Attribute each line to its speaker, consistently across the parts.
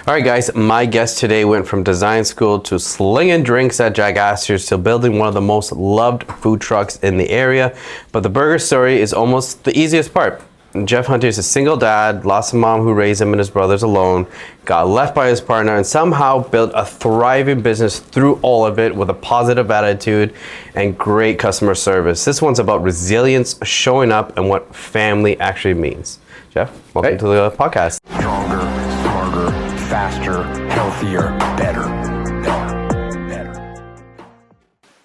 Speaker 1: All right, guys, my guest today went from design school to slinging drinks at Jack Astor's to building one of the most loved food trucks in the area. But the burger story is almost the easiest part. Geoff Hunter is a single dad, lost a mom who raised him and his brothers alone, got left by his partner, and somehow built a thriving business through all of it with a positive attitude and great customer service. This one's about resilience, showing up, and what family actually means. Geoff, welcome to the podcast.
Speaker 2: Stronger, smarter, faster, healthier, better.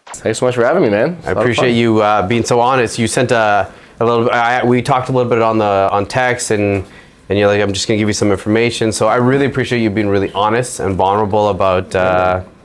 Speaker 3: Thanks so much for having me, man.
Speaker 1: I appreciate you being so honest. You sent we talked a little bit on text, and you're like, I'm just gonna give you some information. So I really appreciate you being really honest and vulnerable about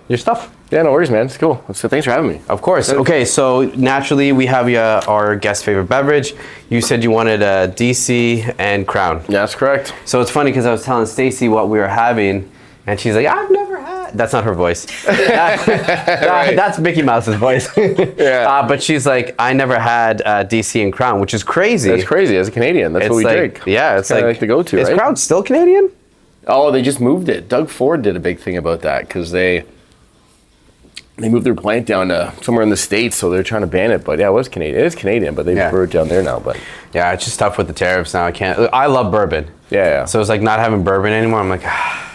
Speaker 1: your stuff.
Speaker 3: Yeah, no worries, man. It's cool. So thanks for having me.
Speaker 1: Of course. Okay, so naturally we have our guest favorite beverage. You said you wanted a DC and Crown.
Speaker 3: Yeah, that's correct.
Speaker 1: So it's funny because I was telling Stacy what we were having, and she's like, I've never had. That's not her voice. That's Mickey Mouse's voice.
Speaker 3: Yeah.
Speaker 1: But she's like, I never had DC and Crown, which is crazy.
Speaker 3: That's crazy. As a Canadian, that's what we drink.
Speaker 1: Yeah, it's
Speaker 3: like the go-to,
Speaker 1: Is
Speaker 3: right?
Speaker 1: Crown still Canadian?
Speaker 3: Oh, they just moved it. Doug Ford did a big thing about that because they moved their plant down to somewhere in the States, so they're trying to ban it. But yeah, it was Canadian. It is Canadian, but they brew it down there now. But
Speaker 1: yeah, it's just tough with the tariffs now. I love bourbon.
Speaker 3: Yeah.
Speaker 1: So it's like not having bourbon anymore. I'm like,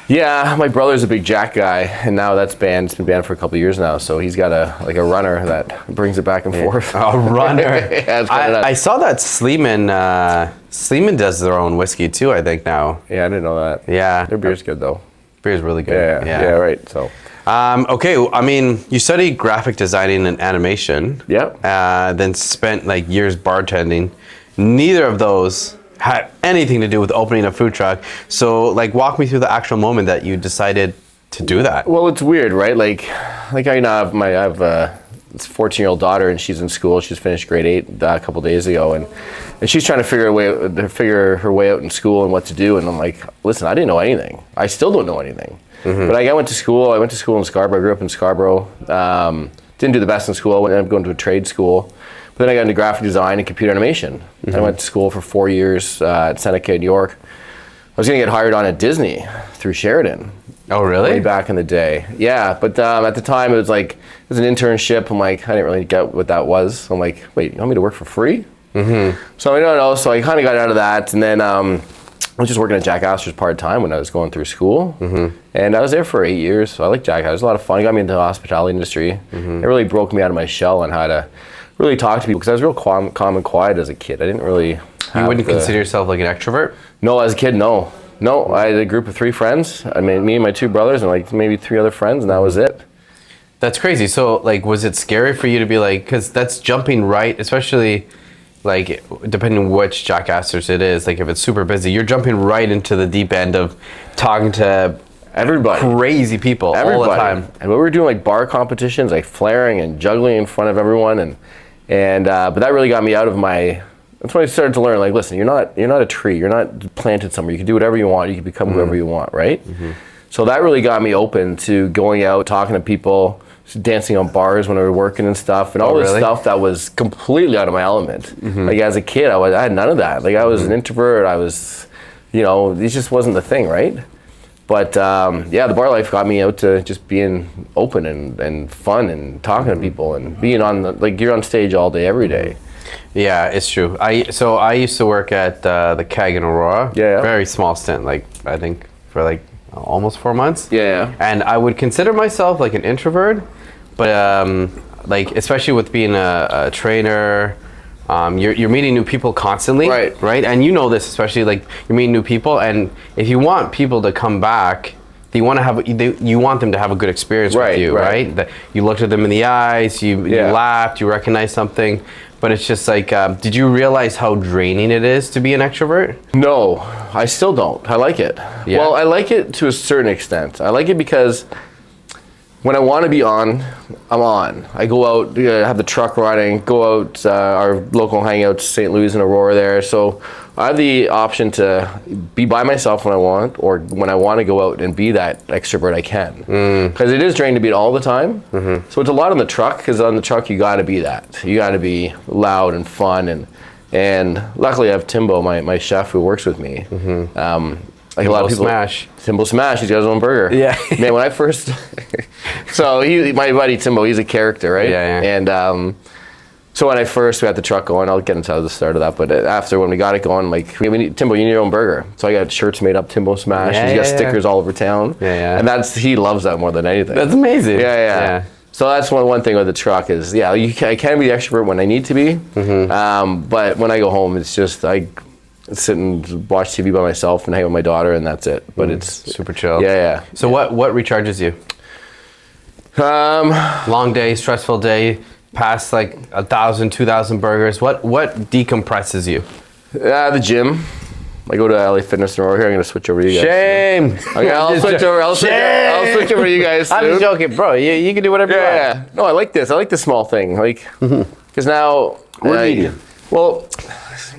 Speaker 3: Yeah, my brother's a big Jack guy, and now that's banned. It's been banned for a couple of years now. So he's got a runner that brings it back and forth.
Speaker 1: A runner.
Speaker 3: Yeah,
Speaker 1: I saw that Sleeman does their own whiskey too, I think now.
Speaker 3: Yeah, I didn't know that.
Speaker 1: Yeah.
Speaker 3: Their beer's good though.
Speaker 1: Beer's really good.
Speaker 3: Yeah, right. So.
Speaker 1: Okay, I mean, you studied graphic designing and animation.
Speaker 3: Yep.
Speaker 1: Then spent like years bartending. Neither of those had anything to do with opening a food truck. So, like, walk me through the actual moment that you decided to do that.
Speaker 3: Well, it's weird, right? Like I have a 14-year-old daughter, and she's in school. She's finished grade 8 a couple days ago, and she's trying to figure her way out in school and what to do. And I'm like, listen, I didn't know anything. I still don't know anything. Mm-hmm. But I went to school. I went to school in Scarborough. I grew up in Scarborough. Didn't do the best in school. I ended up going to a trade school. But then I got into graphic design and computer animation. Mm-hmm. I went to school for 4 years at Seneca in New York. I was going to get hired on at Disney through Sheridan.
Speaker 1: Oh, really?
Speaker 3: Way back in the day. Yeah, but at the time it was an internship. I'm like, I didn't really get what that was. I'm like, wait, you want me to work for free? Mm-hmm. So I don't know. So I kind of got out of that, and then I was just working at Jack Astor's part-time when I was going through school. Mm-hmm. And I was there for 8 years, so I liked Jack Astor. It was a lot of fun. It got me into the hospitality industry. Mm-hmm. It really broke me out of my shell on how to really talk to people, because I was real calm and quiet as a kid. I didn't really
Speaker 1: You wouldn't consider yourself like an extrovert?
Speaker 3: No, as a kid, no. No, I had a group of 3 friends. I mean, me and my 2 brothers and like maybe 3 other friends, and that was it.
Speaker 1: That's crazy. So, like, was it scary for you to be like, because that's jumping right, especially like depending on which Jack Astor's it is, like if it's super busy, you're jumping right into the deep end of talking to
Speaker 3: everybody,
Speaker 1: crazy people all the time.
Speaker 3: And we were doing like bar competitions, like flaring and juggling in front of everyone, and but that really got me out of my. That's when I started to learn, like, listen, you're not a tree. You're not planted somewhere. You can do whatever you want. You can become whoever you want, right? Mm-hmm. So that really got me open to going out, talking to people, dancing on bars when we were working and stuff, and all this stuff that was completely out of my element. Mm-hmm. Like as a kid, I had none of that. Like I was an introvert. I was, it just wasn't the thing, right? But the bar life got me out to just being open and fun and talking to people and being you're on stage all day, every day.
Speaker 1: Yeah, it's true. I used to work at the Keg in Aurora.
Speaker 3: Yeah.
Speaker 1: Very small stint, like I think for like almost 4 months.
Speaker 3: Yeah.
Speaker 1: And I would consider myself like an introvert, but like especially with being a trainer, you're meeting new people constantly. Right. And you know this, especially like you're meeting new people, and if you want people to come back, you want them to have a good experience with you, right? That you looked at them in the eyes, you laughed, you recognized something. But it's just like, did you realize how draining it is to be an extrovert?
Speaker 3: No, I still don't. I like it. Yeah. Well, I like it to a certain extent. I like it because when I want to be on, I'm on. I go out, have the truck running, go out, our local hangouts, St. Louis and Aurora there. So I have the option to be by myself when I want, or when I want to go out and be that extrovert, I can. Because it is draining to be all the time. Mm-hmm. So it's a lot on the truck, because on the truck you got to be that. You got to be loud and fun, and luckily I have Timbo, my chef who works with me. Mm-hmm. Like a lot of people.
Speaker 1: Smash.
Speaker 3: Timbo Smash. He's got his own burger.
Speaker 1: Yeah.
Speaker 3: Man, when I first, so my buddy Timbo, he's a character, right?
Speaker 1: Yeah, yeah.
Speaker 3: And so when we got the truck going, I'll get into the start of that. But after when we got it going, like, Timbo, you need your own burger. So I got shirts made up, Timbo Smash.
Speaker 1: Yeah,
Speaker 3: He's got
Speaker 1: yeah,
Speaker 3: stickers all over town.
Speaker 1: Yeah, yeah.
Speaker 3: And he loves that more than anything.
Speaker 1: That's amazing.
Speaker 3: Yeah. So that's one thing with the truck is, I can be the extrovert when I need to be. But when I go home, it's just, I sit and watch TV by myself and hang with my daughter, and that's it. But it's
Speaker 1: super chill.
Speaker 3: Yeah.
Speaker 1: So what recharges you? Long day, stressful day, past like 1,000, 2,000 burgers. What decompresses you?
Speaker 3: The gym. I go to LA Fitness in Aurora. Here, I'm gonna switch over to you guys.
Speaker 1: Shame.
Speaker 3: Okay, I'll switch over to you guys soon.
Speaker 1: I'm just joking, bro. You can do whatever you want.
Speaker 3: Yeah. No, I like this. I like this small thing. Like, because now
Speaker 1: We're medium.
Speaker 3: Well,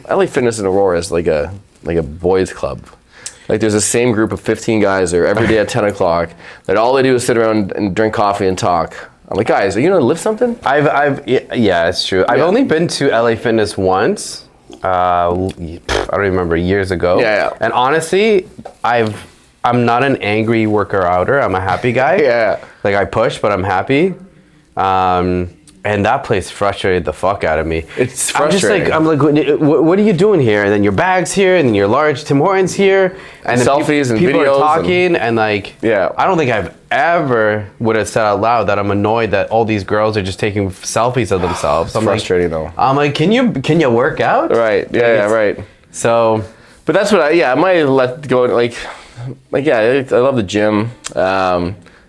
Speaker 3: LA Fitness in Aurora is like a boys club. Like, there's the same group of 15 guys there every day at 10 o'clock that all they do is sit around and drink coffee and talk. I'm like, guys, are you gonna lift something?
Speaker 1: Yeah, it's true. I've only been to LA Fitness once. I don't remember, years ago.
Speaker 3: Yeah.
Speaker 1: And honestly, I'm not an angry worker-outer. I'm a happy guy.
Speaker 3: Yeah.
Speaker 1: Like, I push, but I'm happy. And that place frustrated the fuck out of me.
Speaker 3: It's frustrating.
Speaker 1: I'm like, what are you doing here? And then your bag's here, and then your large Tim Hortons here, and then
Speaker 3: selfies and
Speaker 1: people
Speaker 3: videos
Speaker 1: are talking, and like,
Speaker 3: Yeah.
Speaker 1: I don't think I've ever would have said out loud that I'm annoyed that all these girls are just taking selfies of themselves.
Speaker 3: It's frustrating though.
Speaker 1: I'm like, can you work out?
Speaker 3: Right. Yeah. Right.
Speaker 1: So,
Speaker 3: But that's what I might let go. Like I love the gym.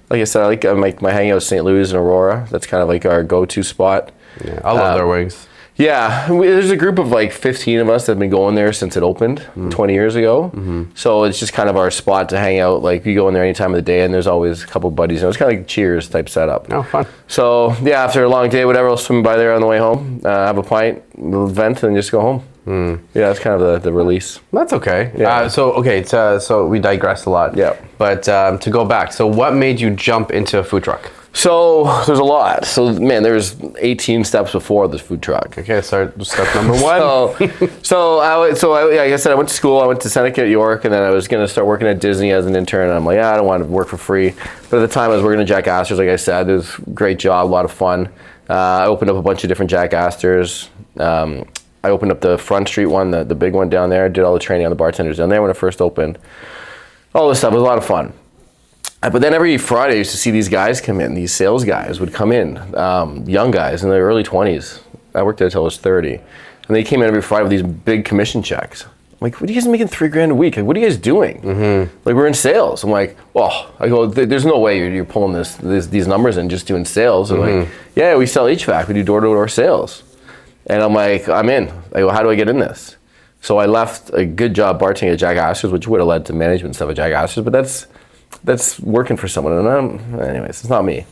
Speaker 3: Like I said, I like my hangout with St. Louis and Aurora. That's kind of like our go-to spot.
Speaker 1: yeah, I love their wings.
Speaker 3: Yeah, there's a group of like 15 of us that have been going there since it opened 20 years ago. So it's just kind of our spot to hang out. Like, you go in there any time of the day, and there's always a couple of buddies. It's kind of like Cheers type setup.
Speaker 1: Oh, fun.
Speaker 3: So yeah, after a long day, whatever, I'll swim by there on the way home, have a pint, vent, and just go home. Yeah, that's kind of the release.
Speaker 1: That's okay.
Speaker 3: Yeah.
Speaker 1: So we digressed a lot.
Speaker 3: Yeah.
Speaker 1: But to go back, so what made you jump into a food truck?
Speaker 3: So there's a lot. So man, there's 18 steps before this food truck.
Speaker 1: Okay, start step number one.
Speaker 3: Like I said, I went to school. I went to Seneca at York, and then I was going to start working at Disney as an intern. And I'm like, I don't want to work for free. But at the time, I was working at Jack Astor's. Like I said, it was a great job, a lot of fun. I opened up a bunch of different Jack Astors. I opened up the Front Street one, the big one down there. Did all the training on the bartenders down there when it first opened. All this stuff was a lot of fun. But then every Friday, I used to see these guys come in. These sales guys would come in, young guys in their early 20s. I worked there until I was 30. And they came in every Friday with these big commission checks. I'm like, what are you guys making $3,000 a week? Like, what are you guys doing? Like, we're in sales. I'm like, well, I go, there's no way you're pulling these numbers and just doing sales. And like, yeah, we sell HVAC. We do door-to-door sales. And I'm like, I'm in. I go, how do I get in this? So I left a good job bartending at Jack Astor's, which would have led to management stuff at Jack Astor's, but that's working for someone. And anyways, it's not me.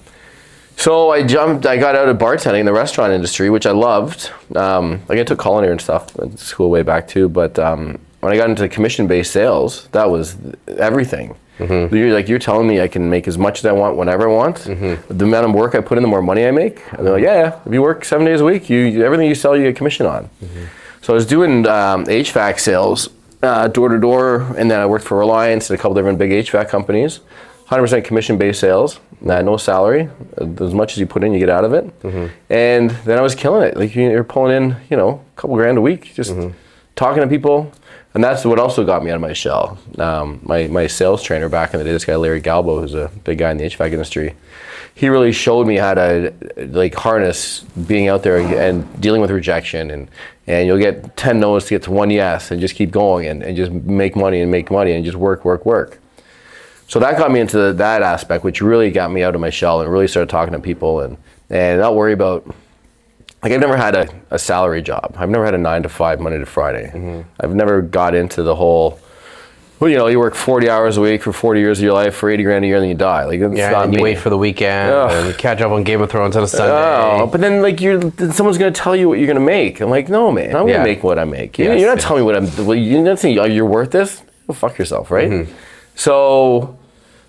Speaker 3: So I got out of bartending in the restaurant industry, which I loved. Like, I took culinary and stuff at school way back too, but when I got into commission-based sales, that was everything. You're telling me I can make as much as I want whenever I want. The amount of work I put in, the more money I make. And they're like, yeah, if you work 7 days a week, everything you sell, you get commission on. So I was doing HVAC sales, door to door, and then I worked for Reliance and a couple different big HVAC companies. 100% commission-based sales, no salary. As much as you put in, you get out of it. And then I was killing it. Like, you're pulling in, a couple grand a week, just talking to people. And that's what also got me out of my shell. My sales trainer back in the day, this guy Larry Galbo, who's a big guy in the HVAC industry, he really showed me how to harness being out there and dealing with rejection, and you'll get 10 no's to get to 1 yes, and just keep going and just make money and just work. So that got me into that aspect, which really got me out of my shell and really started talking to people and not worry about. Like, I've never had a salary job. I've never had a 9 to 5 Monday to Friday. I've never got into the whole, you work 40 hours a week for 40 years of your life for 80 grand a year and then you die. Like, that's not
Speaker 1: and
Speaker 3: me.
Speaker 1: you wait for the weekend and catch up on Game of Thrones on a Sunday.
Speaker 3: Oh, but then someone's going to tell you what you're going to make. I'm like, no, man, I'm going to make what I make. You're not telling me what you're not saying you're worth this. Well, fuck yourself, right? So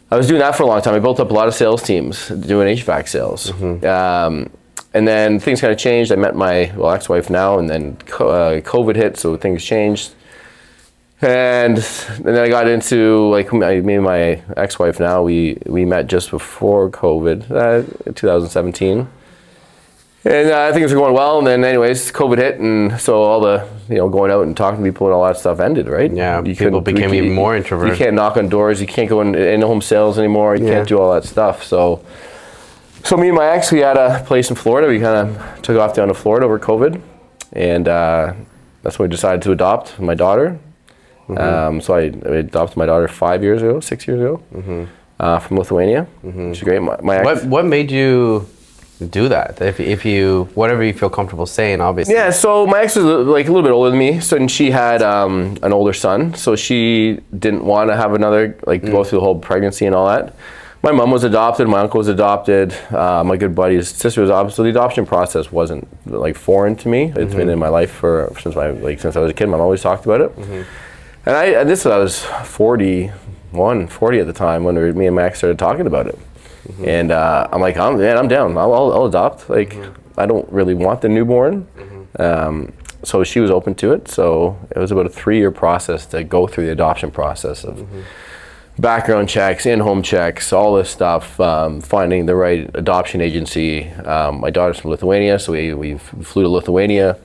Speaker 3: I was doing that for a long time. I built up a lot of sales teams doing HVAC sales. And then things kind of changed. I met my ex-wife now, and then COVID hit, so things changed. And then I got into, like, me and my ex-wife now, we met just before COVID, 2017. And things were going well, and then anyways, COVID hit, and so all the, going out and talking to people and all that stuff ended, right?
Speaker 1: Yeah, people became even more introverted.
Speaker 3: You can't knock on doors, you can't go in home sales anymore, you can't do all that stuff. So me and my ex, we had a place in Florida. We kind of took off down to Florida over COVID, and that's when we decided to adopt my daughter. So I adopted my daughter 6 years ago, from Lithuania, which is great. My ex,
Speaker 1: What made you do that? If you, whatever you feel comfortable saying, obviously.
Speaker 3: Yeah, so my ex was like a little bit older than me, and she had an older son, so she didn't want to have another, go through the whole pregnancy and all that. My mom was adopted, my uncle was adopted, my good buddy's sister was adopted, so the adoption process wasn't foreign to me. It's been in my life since I was a kid. My mom always talked about it. And I was 40 at the time when me and my ex started talking about it. And I'm like, I'm down. I'll adopt. I don't really want the newborn. So she was open to it. So it was about a 3-year process to go through the adoption process of background checks, in-home checks, all this stuff, finding the right adoption agency. My daughter's from Lithuania, so we flew to Lithuania.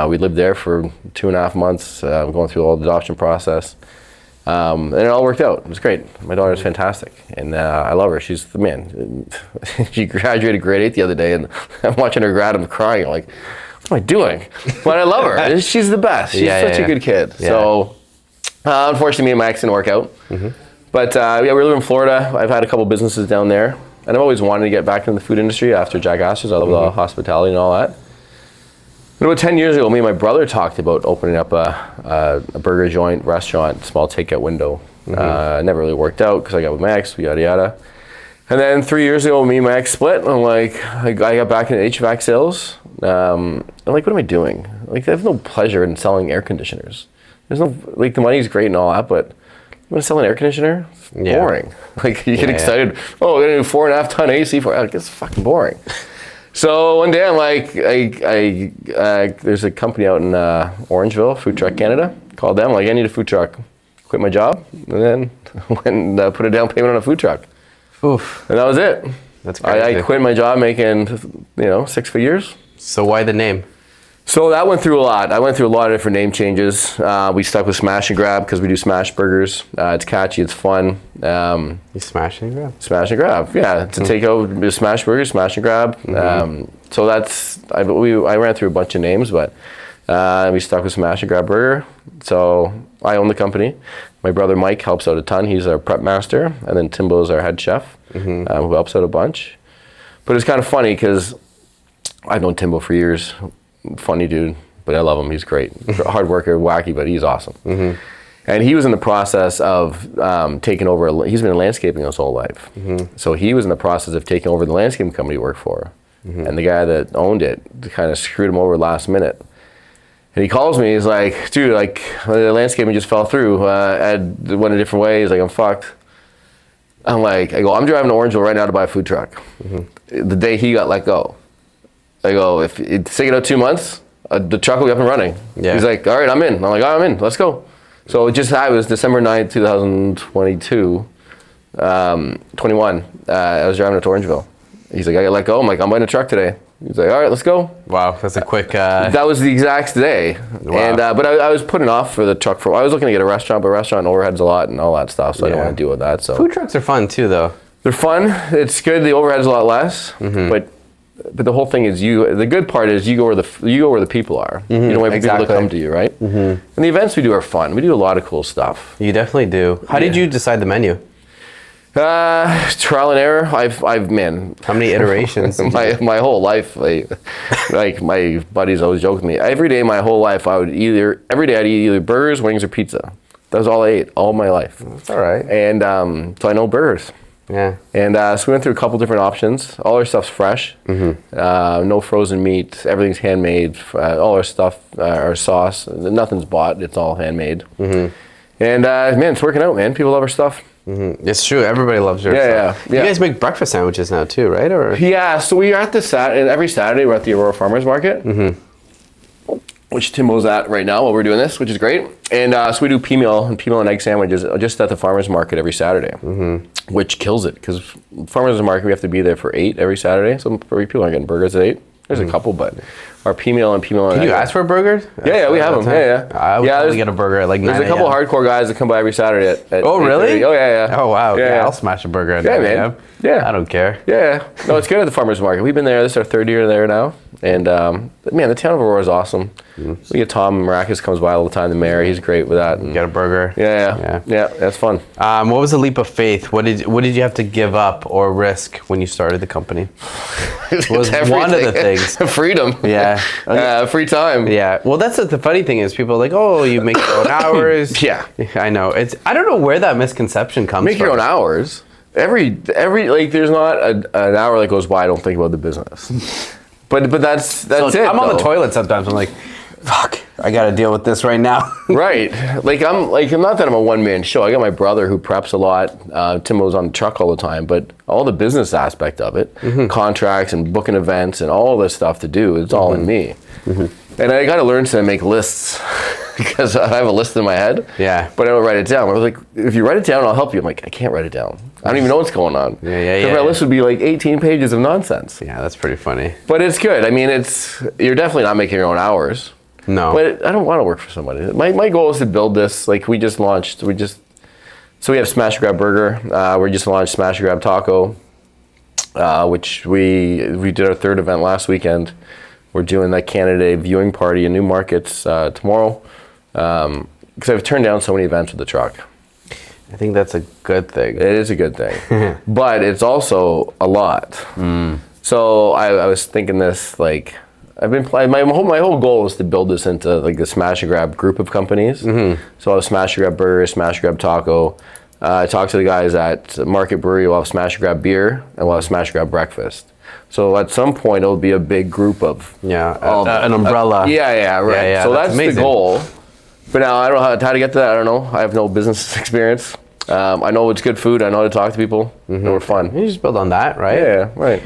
Speaker 3: We lived there for 2.5 months, going through all the adoption process. And it all worked out. It was great. My daughter's fantastic, and I love her. She's the man. She graduated grade 8 the other day, and I'm watching her grad. I'm crying. I'm like, what am I doing? But I love her. She's the best. She's such a good kid. Yeah. So unfortunately, me and my ex didn't work out. But we live in Florida. I've had a couple businesses down there, and I've always wanted to get back into the food industry after Jack Astor's. I love the hospitality and all that. But about 10 years ago, me and my brother talked about opening up a burger joint, restaurant, small takeout window. Never really worked out because I got with my ex, yada yada. And then 3 years ago, me and my ex split. I'm like, I got back into HVAC sales. I'm like, what am I doing? I have no pleasure in selling air conditioners. There's no, the money's great and all that, but you want to sell an air conditioner? It's boring. You get excited. Oh, we're gonna do 4.5 ton AC for it. It's fucking boring. So one day I'm like, there's a company out in Orangeville, Food Truck Canada. Called them, like, I need a food truck. Quit my job, and then went and put a down payment on a food truck. Oof. And that was it.
Speaker 1: That's crazy.
Speaker 3: I quit my job making, 6 figures.
Speaker 1: So why the name?
Speaker 3: So that went through a lot. I went through a lot of different name changes. We stuck with Smash and Grab because we do smash burgers. It's catchy, it's fun.
Speaker 1: You smash and grab?
Speaker 3: Smash and Grab, yeah. To take out smash burgers, Smash and Grab. So I ran through a bunch of names, but we stuck with Smash and Grab Burger. So I own the company. My brother Mike helps out a ton. He's our prep master. And then Timbo's our head chef, who helps out a bunch. But it's kind of funny because I've known Timbo for years. Funny dude, but I love him. He's great. Hard worker, wacky, but he's awesome. And he was in the process of taking over. He's been in landscaping his whole life. So he was in the process of taking over the landscaping company he worked for. And the guy that owned it kind of screwed him over last minute. And he calls me, he's like, dude, the landscaping just fell through. It went a different way. He's like, I'm fucked. I'm driving to Orangeville right now to buy a food truck. The day he got let go. I go, if it's taking out 2 months, the truck will be up and running. Yeah. He's like, all right, I'm in. I'm like, all right, I'm in, let's go. So it was December 9th, 2021. I was driving up to Orangeville. He's like, I got let go. I'm like, I'm buying a truck today. He's like, all right, let's go.
Speaker 1: Wow, that's a quick...
Speaker 3: That was the exact day. Wow. And but I was putting off for the truck I was looking to get a restaurant, but restaurant overheads a lot and all that stuff, so I don't want to deal with that. So
Speaker 1: food trucks are fun too, though.
Speaker 3: They're fun. It's good. The overhead's a lot less, but the whole thing is the good part is you go where the people are. You know, where people come to you, right? And the events we do are fun. We do a lot of cool stuff.
Speaker 1: You definitely do. How did you decide the menu?
Speaker 3: Trial and error.
Speaker 1: How many iterations?
Speaker 3: my whole life, like my buddies always joke with me. Every day my whole life I'd eat either burgers, wings, or pizza. That was all I ate all my life.
Speaker 1: That's all right.
Speaker 3: And so I know burgers. Yeah. And so we went through a couple different options. All our stuff's fresh. No frozen meat. Everything's handmade. All our stuff, our sauce, nothing's bought. It's all handmade. And it's working out, man. People love our stuff.
Speaker 1: It's true. Everybody loves your stuff. Yeah. You guys make breakfast sandwiches now too, right? Or
Speaker 3: yeah. So we are at every Saturday we're at the Aurora Farmers Market. which Timo's at right now while we're doing this, which is great. And so we do pea meal and egg sandwiches just at the farmer's market every Saturday, which kills it because farmer's market, we have to be there for 8 every Saturday. Some people aren't getting burgers at 8. There's a couple, but our pea meal and
Speaker 1: Can you ask for burgers?
Speaker 3: Yeah, we have them. Yeah.
Speaker 1: I would probably get a burger at like 9
Speaker 3: There's a couple hardcore guys that come by every Saturday at
Speaker 1: Oh, really?
Speaker 3: 8:30. Oh, yeah.
Speaker 1: Oh, wow.
Speaker 3: Yeah.
Speaker 1: I'll smash a burger at 9
Speaker 3: Yeah, man.
Speaker 1: a.m.
Speaker 3: Yeah.
Speaker 1: I don't care.
Speaker 3: Yeah. No, it's good at the farmer's market. We've been there. This is our 3rd year there now. And, man, the town of Aurora is awesome. We get Tom Maracus comes by all the time, the mayor. He's great with that. And
Speaker 1: Get a burger.
Speaker 3: yeah, that's fun.
Speaker 1: What was the leap of faith? What did you have to give up or risk when you started the company? Was one of the things.
Speaker 3: Freedom.
Speaker 1: Yeah.
Speaker 3: Free time.
Speaker 1: Yeah. Well, that's the funny thing is people are like, oh, you make your own hours.
Speaker 3: Yeah.
Speaker 1: I know. I don't know where that misconception comes
Speaker 3: Make
Speaker 1: from.
Speaker 3: your own hours. Every like, there's not an hour that goes by I don't think about the business. But that's it.
Speaker 1: I'm on the
Speaker 3: though.
Speaker 1: toilet sometimes. I'm like, fuck, I got to deal with this right now.
Speaker 3: Right. I'm not that I'm a one-man show. I got my brother wwho preps a lot. Timo's on the truck all the time, but all the business aspect of it, contracts and booking events and all this stuff to do, it's all in me. And I got to learn to make lists because I have a list in my head. Yeah. But I don't write it down. I was like, if you write it down, I'll help you. I'm like, I can't write it down. I don't even know what's going on. Yeah. My list would be like 18 pages of nonsense.
Speaker 1: Yeah, that's pretty funny.
Speaker 3: But it's good. I mean, you're definitely not making your own hours.
Speaker 1: No.
Speaker 3: But I don't want to work for somebody. My goal is to build this. Like we have Smash Grab Burger. We just launched Smash Grab Taco, which we did our 3rd event last weekend. We're doing that Canada Day viewing party in Newmarket tomorrow because I've turned down so many events with the truck.
Speaker 1: I think that's a good thing.
Speaker 3: It is a good thing, but it's also a lot. So I was thinking this like. I've been playing. My whole goal is to build this into like the Smash and Grab group of companies. So I'll have Smash and Grab Burger, Smash and Grab Taco. I talked to the guys at Market Brewery. We'll have Smash and Grab Beer, and we'll have Smash and Grab Breakfast. So at some point it'll be a big group of
Speaker 1: an umbrella.
Speaker 3: Right. Yeah, so that's the goal. But now I don't know how to get to that. I don't know. I have no business experience. I know it's good food. I know how to talk to people. We're fun.
Speaker 1: You just build on that, right?
Speaker 3: Yeah, right.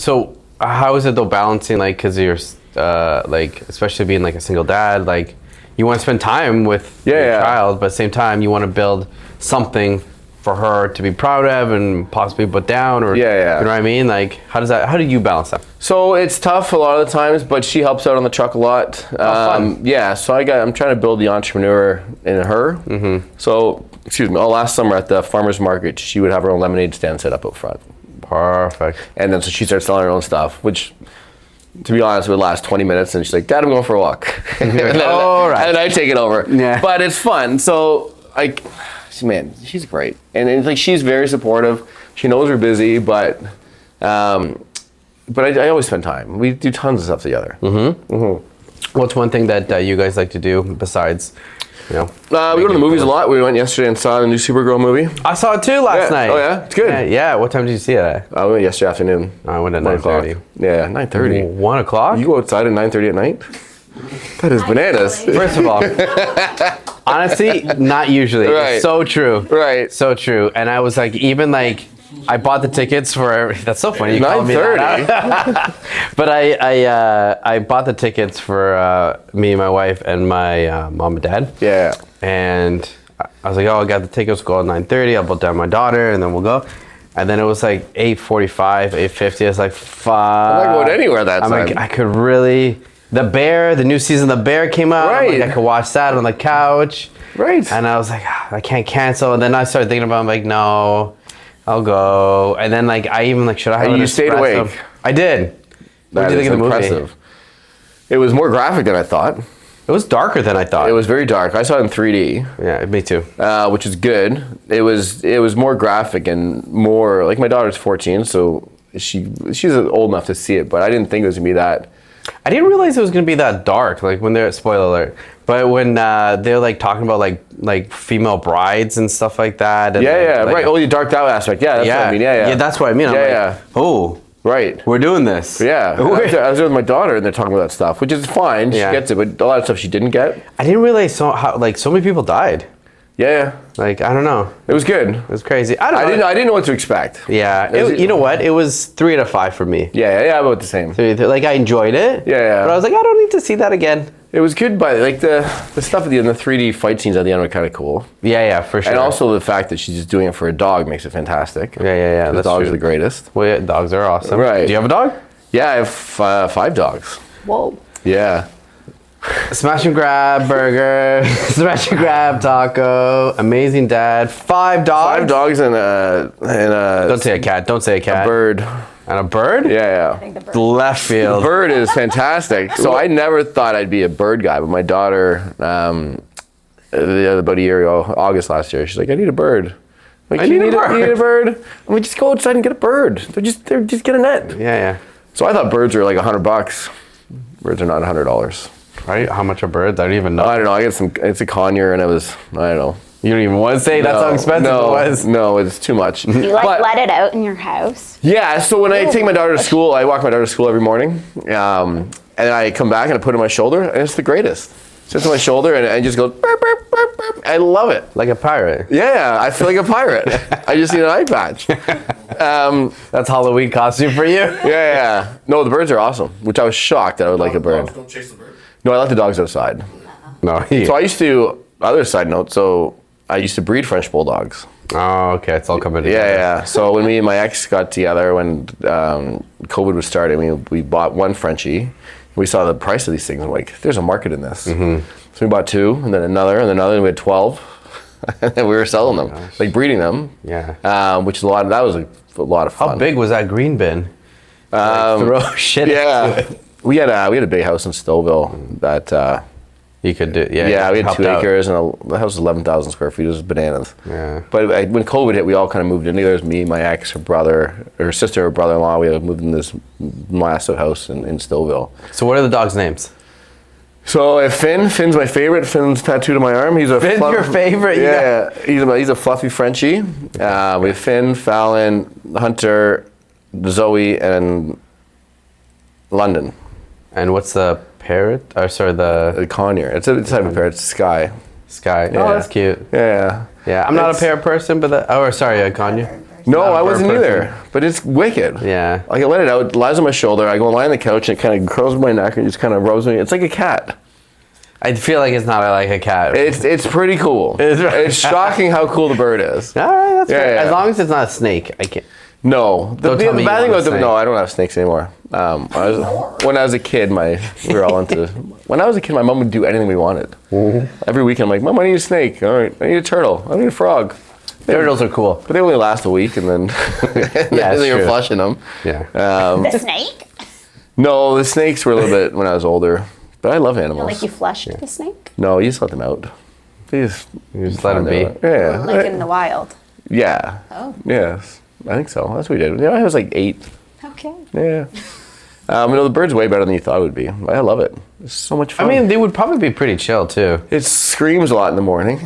Speaker 1: So how is it though balancing, like, because you're like, especially being like a single dad, like you want to spend time with your child, but at the same time you want to build something for her to be proud of and possibly put down, or you know what I mean? Like, how do you balance that?
Speaker 3: So it's tough a lot of the times, but she helps out on the truck a lot.
Speaker 1: Fun.
Speaker 3: Yeah, so I'm trying to build the entrepreneur in her. So, last summer at the farmer's market, she would have her own lemonade stand set up out front.
Speaker 1: Perfect.
Speaker 3: And then so she starts selling her own stuff, which, to be honest, would last 20 minutes. And she's like, "Dad, I'm going for a walk." And then I take it over. Yeah. But it's fun. So she's great, and it's like she's very supportive. She knows we're busy, but I always spend time. We do tons of stuff together.
Speaker 1: What's one thing that you guys like to do besides?
Speaker 3: We go to the movies a lot. We went yesterday and saw the new Supergirl movie.
Speaker 1: I saw it too last night.
Speaker 3: Oh yeah, it's good.
Speaker 1: Yeah. What time did you see it?
Speaker 3: I went yesterday afternoon.
Speaker 1: I went at 9:30.
Speaker 3: Yeah, 9:30.
Speaker 1: 1 o'clock?
Speaker 3: You go outside at 9:30 at night? That is bananas.
Speaker 1: First of all, honestly, not usually.
Speaker 3: Right.
Speaker 1: It's so true.
Speaker 3: Right.
Speaker 1: So true. And I was like, I bought the tickets for. That's so funny. You called me that. But I bought the tickets for me and my wife and my mom and dad.
Speaker 3: Yeah.
Speaker 1: And I was like, I got the tickets. Go at 9:30. I'll put down my daughter, and then we'll go. And then it was like 8:45, 8:50. I was like, fuck.
Speaker 3: I'm not going anywhere that time.
Speaker 1: Like, I could really. The new season of The Bear came out.
Speaker 3: Right.
Speaker 1: Like, I could watch that on the couch.
Speaker 3: Right.
Speaker 1: And I was like, I can't cancel. And then I started thinking about it. I'm like, no, I'll go. And then I even should I have
Speaker 3: you stayed awake?
Speaker 1: I did. What did you think of the movie?
Speaker 3: It was more graphic than I thought.
Speaker 1: It was darker than I thought.
Speaker 3: It was very dark. I saw it in 3D.
Speaker 1: Yeah, me too.
Speaker 3: Which is good. It was more graphic and more like my daughter's 14, so she's old enough to see it, but I didn't think it was gonna be that.
Speaker 1: I didn't realize it was gonna be that dark. Like when they're spoiler alert, but when they're talking about like female brides and stuff like that. And
Speaker 3: right. Oh, the darked out aspect. Yeah, that's what I mean. Yeah,
Speaker 1: that's what I mean. I'm like, oh,
Speaker 3: right.
Speaker 1: We're doing this.
Speaker 3: Yeah. I was there with my daughter, and they're talking about that stuff, which is fine. She gets it, but a lot of stuff she didn't get.
Speaker 1: I didn't realize so many people died.
Speaker 3: Yeah.
Speaker 1: Like, I don't know.
Speaker 3: It was good.
Speaker 1: It was crazy. I don't know.
Speaker 3: I didn't know what to expect.
Speaker 1: Yeah. You know what? It was 3 out of 5 for me.
Speaker 3: Yeah, about the same.
Speaker 1: Like, I enjoyed it.
Speaker 3: Yeah.
Speaker 1: But I was like, I don't need to see that again.
Speaker 3: It was good, but like the stuff at the end, the 3D fight scenes at the end were kind of cool.
Speaker 1: Yeah, for sure.
Speaker 3: And also the fact that she's just doing it for a dog makes it fantastic.
Speaker 1: Yeah.
Speaker 3: The dogs are the greatest.
Speaker 1: Well, yeah, dogs are awesome.
Speaker 3: Right.
Speaker 1: Do you have a dog?
Speaker 3: Yeah, I have 5 dogs.
Speaker 4: Whoa.
Speaker 3: Yeah.
Speaker 1: Smash and grab burger, smash and grab taco, amazing dad, 5 dogs.
Speaker 3: 5 dogs and a
Speaker 1: Don't say a cat. Don't say a cat.
Speaker 3: bird.
Speaker 1: And a bird?
Speaker 3: Yeah.
Speaker 4: I think the bird.
Speaker 1: Left
Speaker 3: The
Speaker 1: field.
Speaker 3: bird is fantastic. So I never thought I'd be a bird guy, but my daughter, about a year ago, August last year, she's like, I need a bird. I'm like,
Speaker 1: I need a bird.
Speaker 3: You need a bird? I'm like, just go outside and get a bird. Just get a net.
Speaker 1: Yeah.
Speaker 3: So I thought birds were like $100. Birds are not $100.
Speaker 1: Right? How much are birds? I don't even know.
Speaker 3: I don't know. I got it's a conure, and it was, I don't know.
Speaker 1: You don't even want to say that's how expensive it was.
Speaker 3: No, it's too much.
Speaker 4: You let it out in your house?
Speaker 3: Yeah, so when I take my daughter to school, I walk my daughter to school every morning, and I come back and I put it on my shoulder, and it's the greatest. Sits on my shoulder and it just goes, burp, burp, burp, burp. I love it.
Speaker 1: Like a pirate.
Speaker 3: Yeah, I feel like a pirate. I just need an eye patch.
Speaker 1: That's Halloween costume for you.
Speaker 3: Yeah. No, the birds are awesome, which I was shocked that I would like a bird.
Speaker 5: Dogs don't chase the bird.
Speaker 3: No, I let the dogs outside.
Speaker 1: No.
Speaker 3: So I used to, other side note, so I used to breed French bulldogs.
Speaker 1: Oh, okay. It's all coming together.
Speaker 3: Yeah. So when me and my ex got together, when COVID was starting, we bought one Frenchie. We saw the price of these things. I'm like, there's a market in this. So we bought 2, and then another, and we had 12. And we were selling them, like breeding them.
Speaker 1: Yeah.
Speaker 3: Which is that was a lot of fun.
Speaker 1: How big was that green bin? Like, throw shit into
Speaker 3: Yeah.
Speaker 1: it.
Speaker 3: We had a big house in Stouffville that.
Speaker 1: You could do, yeah.
Speaker 3: Yeah, we had
Speaker 1: helped
Speaker 3: 2
Speaker 1: out.
Speaker 3: acres, and the house was 11,000 square feet. It was bananas.
Speaker 1: Yeah.
Speaker 3: But when COVID hit, we all kind of moved in. There's me, my ex, her brother, her sister, her brother-in-law. We had moved in this massive house in Stouffville.
Speaker 1: So what are the dogs' names?
Speaker 3: So I have Finn. Finn's my favorite. Finn's tattooed on my arm. He's a
Speaker 1: Finn's your favorite?
Speaker 3: Yeah, he's a fluffy Frenchie. We have Finn, Fallon, Hunter, Zoe, and London.
Speaker 1: And what's the parrot? Or sorry, the
Speaker 3: Conure. It's a type of parrot. It's Sky.
Speaker 1: Sky.
Speaker 3: Yeah.
Speaker 1: Oh, that's cute.
Speaker 3: Yeah.
Speaker 1: Yeah, I'm not a
Speaker 3: It's-
Speaker 1: parrot person, but sorry, a conure.
Speaker 3: No,
Speaker 1: Not a
Speaker 3: I
Speaker 1: bird
Speaker 3: wasn't
Speaker 1: person.
Speaker 3: either. But it's wicked.
Speaker 1: Yeah.
Speaker 3: Like I let it out, it lies on my shoulder. I go and lie on the couch, and it kind of curls my neck and just kind of rubs me. It's like a cat.
Speaker 1: I feel like it's not like a cat.
Speaker 3: It's pretty cool.
Speaker 1: It's
Speaker 3: shocking how cool the bird is.
Speaker 1: All right, that's fair.
Speaker 3: Yeah.
Speaker 1: As long as it's not a snake, I can't.
Speaker 3: No, the
Speaker 1: Don't tell me you
Speaker 3: bad thing
Speaker 1: want
Speaker 3: about
Speaker 1: a snake.
Speaker 3: no, I don't have snakes anymore. When I was a kid, we were all into. When I was a kid, my mom would do anything we wanted. Every weekend, I'm like, Mom, I need a snake. All right, I need a turtle. I need a frog.
Speaker 1: Turtles are cool.
Speaker 3: But they only last a week, and then
Speaker 1: Yeah, it's
Speaker 3: they were
Speaker 1: true.
Speaker 3: flushing them.
Speaker 1: Yeah.
Speaker 4: The snake?
Speaker 3: No, the snakes were a little bit when I was older. But I love animals.
Speaker 4: Like you flushed the snake?
Speaker 3: No, you just let them out. You
Speaker 1: just let them be.
Speaker 3: Yeah.
Speaker 4: Like in the wild?
Speaker 3: Yeah.
Speaker 4: Oh.
Speaker 3: Yes. I think so. That's what we did. Yeah, I was like 8.
Speaker 4: Okay.
Speaker 3: Yeah. The bird's way better than you thought it would be. I love it. It's so much
Speaker 1: I
Speaker 3: fun.
Speaker 1: mean, they would probably be pretty chill too.
Speaker 3: It screams a lot in the morning.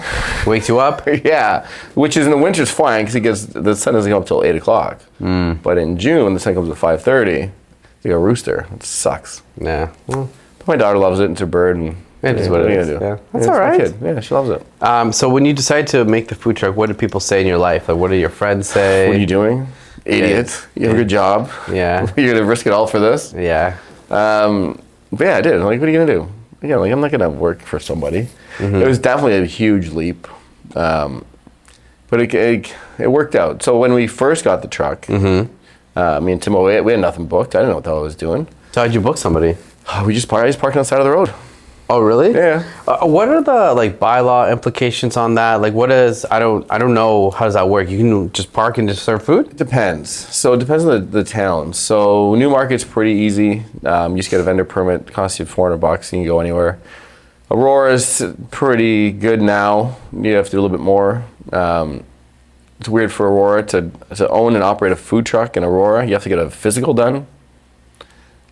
Speaker 1: Wakes you up.
Speaker 3: Yeah. Which is in the winter's fine because the sun doesn't come up till 8 o'clock. But in June, the sun comes at 5:30. It's like a rooster. It sucks.
Speaker 1: Yeah. Well,
Speaker 3: My daughter loves it. It's a bird. And
Speaker 1: it is what it
Speaker 3: are you
Speaker 1: is.
Speaker 3: gonna do?
Speaker 1: Yeah. That's
Speaker 3: it's
Speaker 1: all
Speaker 3: my
Speaker 1: right.
Speaker 3: kid. Yeah, she loves it.
Speaker 1: So when you decide to make the food truck, what do people say in your life? Like, what do your friends say?
Speaker 3: What are you doing? Idiot. You have a good job.
Speaker 1: Yeah.
Speaker 3: You're going to risk it all for this?
Speaker 1: Yeah.
Speaker 3: But yeah, I did. Like, what are you going to do? Again, like, I'm not going to work for somebody. It was definitely a huge leap. But it worked out. So when we first got the truck, me and Timo, we had nothing booked. I didn't know what the hell I was doing.
Speaker 1: So how'd you book somebody?
Speaker 3: I just parked on the side of the road.
Speaker 1: Oh, really?
Speaker 3: Yeah.
Speaker 1: What are the bylaw implications on that? Like, what is? I don't know. How does that work? You can just park and just serve food?
Speaker 3: Depends. So it depends on the town. So Newmarket's pretty easy. You just get a vendor permit. It costs you $400. You can go anywhere. Aurora's pretty good now. You have to do a little bit more. It's weird for Aurora to own and operate a food truck in Aurora. You have to get a physical done.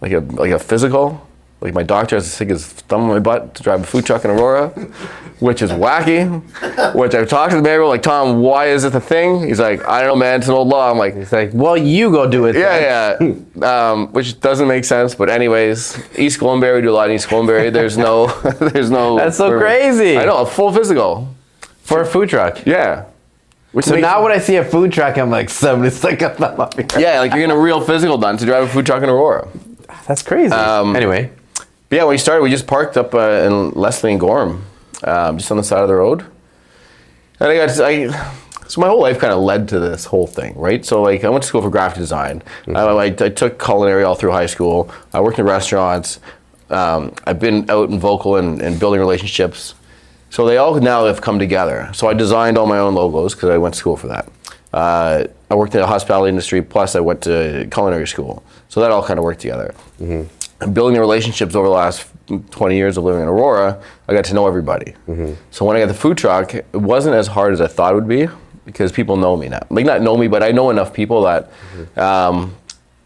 Speaker 3: Like a physical. Like my doctor has to stick his thumb in my butt to drive a food truck in Aurora, which is wacky. Which I've talked to the mayor, like, Tom, why is it a thing? He's like, I don't know, man, it's an old law. I'm like,
Speaker 1: It's like, well, you go do it. then.
Speaker 3: yeah. Which doesn't make sense, but anyways, East Gwillimbury, we do a lot in East Gwillimbury. There's no.
Speaker 1: That's so crazy.
Speaker 3: I know, a full physical.
Speaker 1: For a food truck.
Speaker 3: Yeah. Which
Speaker 1: So
Speaker 3: makes-
Speaker 1: now when I see a food truck, I'm like, somebody's like a thumb up here.
Speaker 3: yeah, like you're getting a real physical done to drive a food truck in Aurora.
Speaker 1: That's crazy. Anyway.
Speaker 3: But yeah, when we started, we just parked up in Leslie and Gorham, just on the side of the road. And so my whole life kind of led to this whole thing, right? So like I went to school for graphic design. I took culinary all through high school. I worked in restaurants. I've been out and vocal and building relationships. So they all now have come together. So I designed all my own logos because I went to school for that. I worked in the hospitality industry, plus I went to culinary school. So that all kind of worked together. And building the relationships over the last 20 years of living in Aurora, I got to know everybody. So when I got the food truck, it wasn't as hard as I thought it would be because people know me now. Like not know me, but I know enough people that,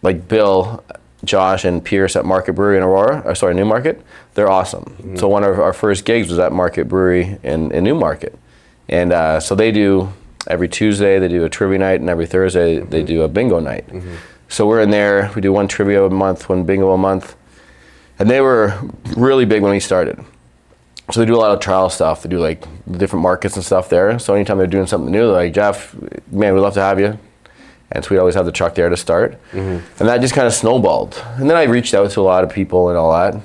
Speaker 3: like Bill, Josh, and Pierce at Market Brewery in Newmarket, they're awesome. So one of our first gigs was at Market Brewery in Newmarket. And so they do, every Tuesday they do a trivia night, and every Thursday they do a bingo night. So we're in there, we do one trivia a month, one bingo a month. And they were really big when we started. So they do a lot of trial stuff. They do like different markets and stuff there. So anytime they're doing something new, they're like, Jeff, man, we'd love to have you. And so we'd always have the truck there to start. And that just kind of snowballed. And then I reached out to a lot of people and all that.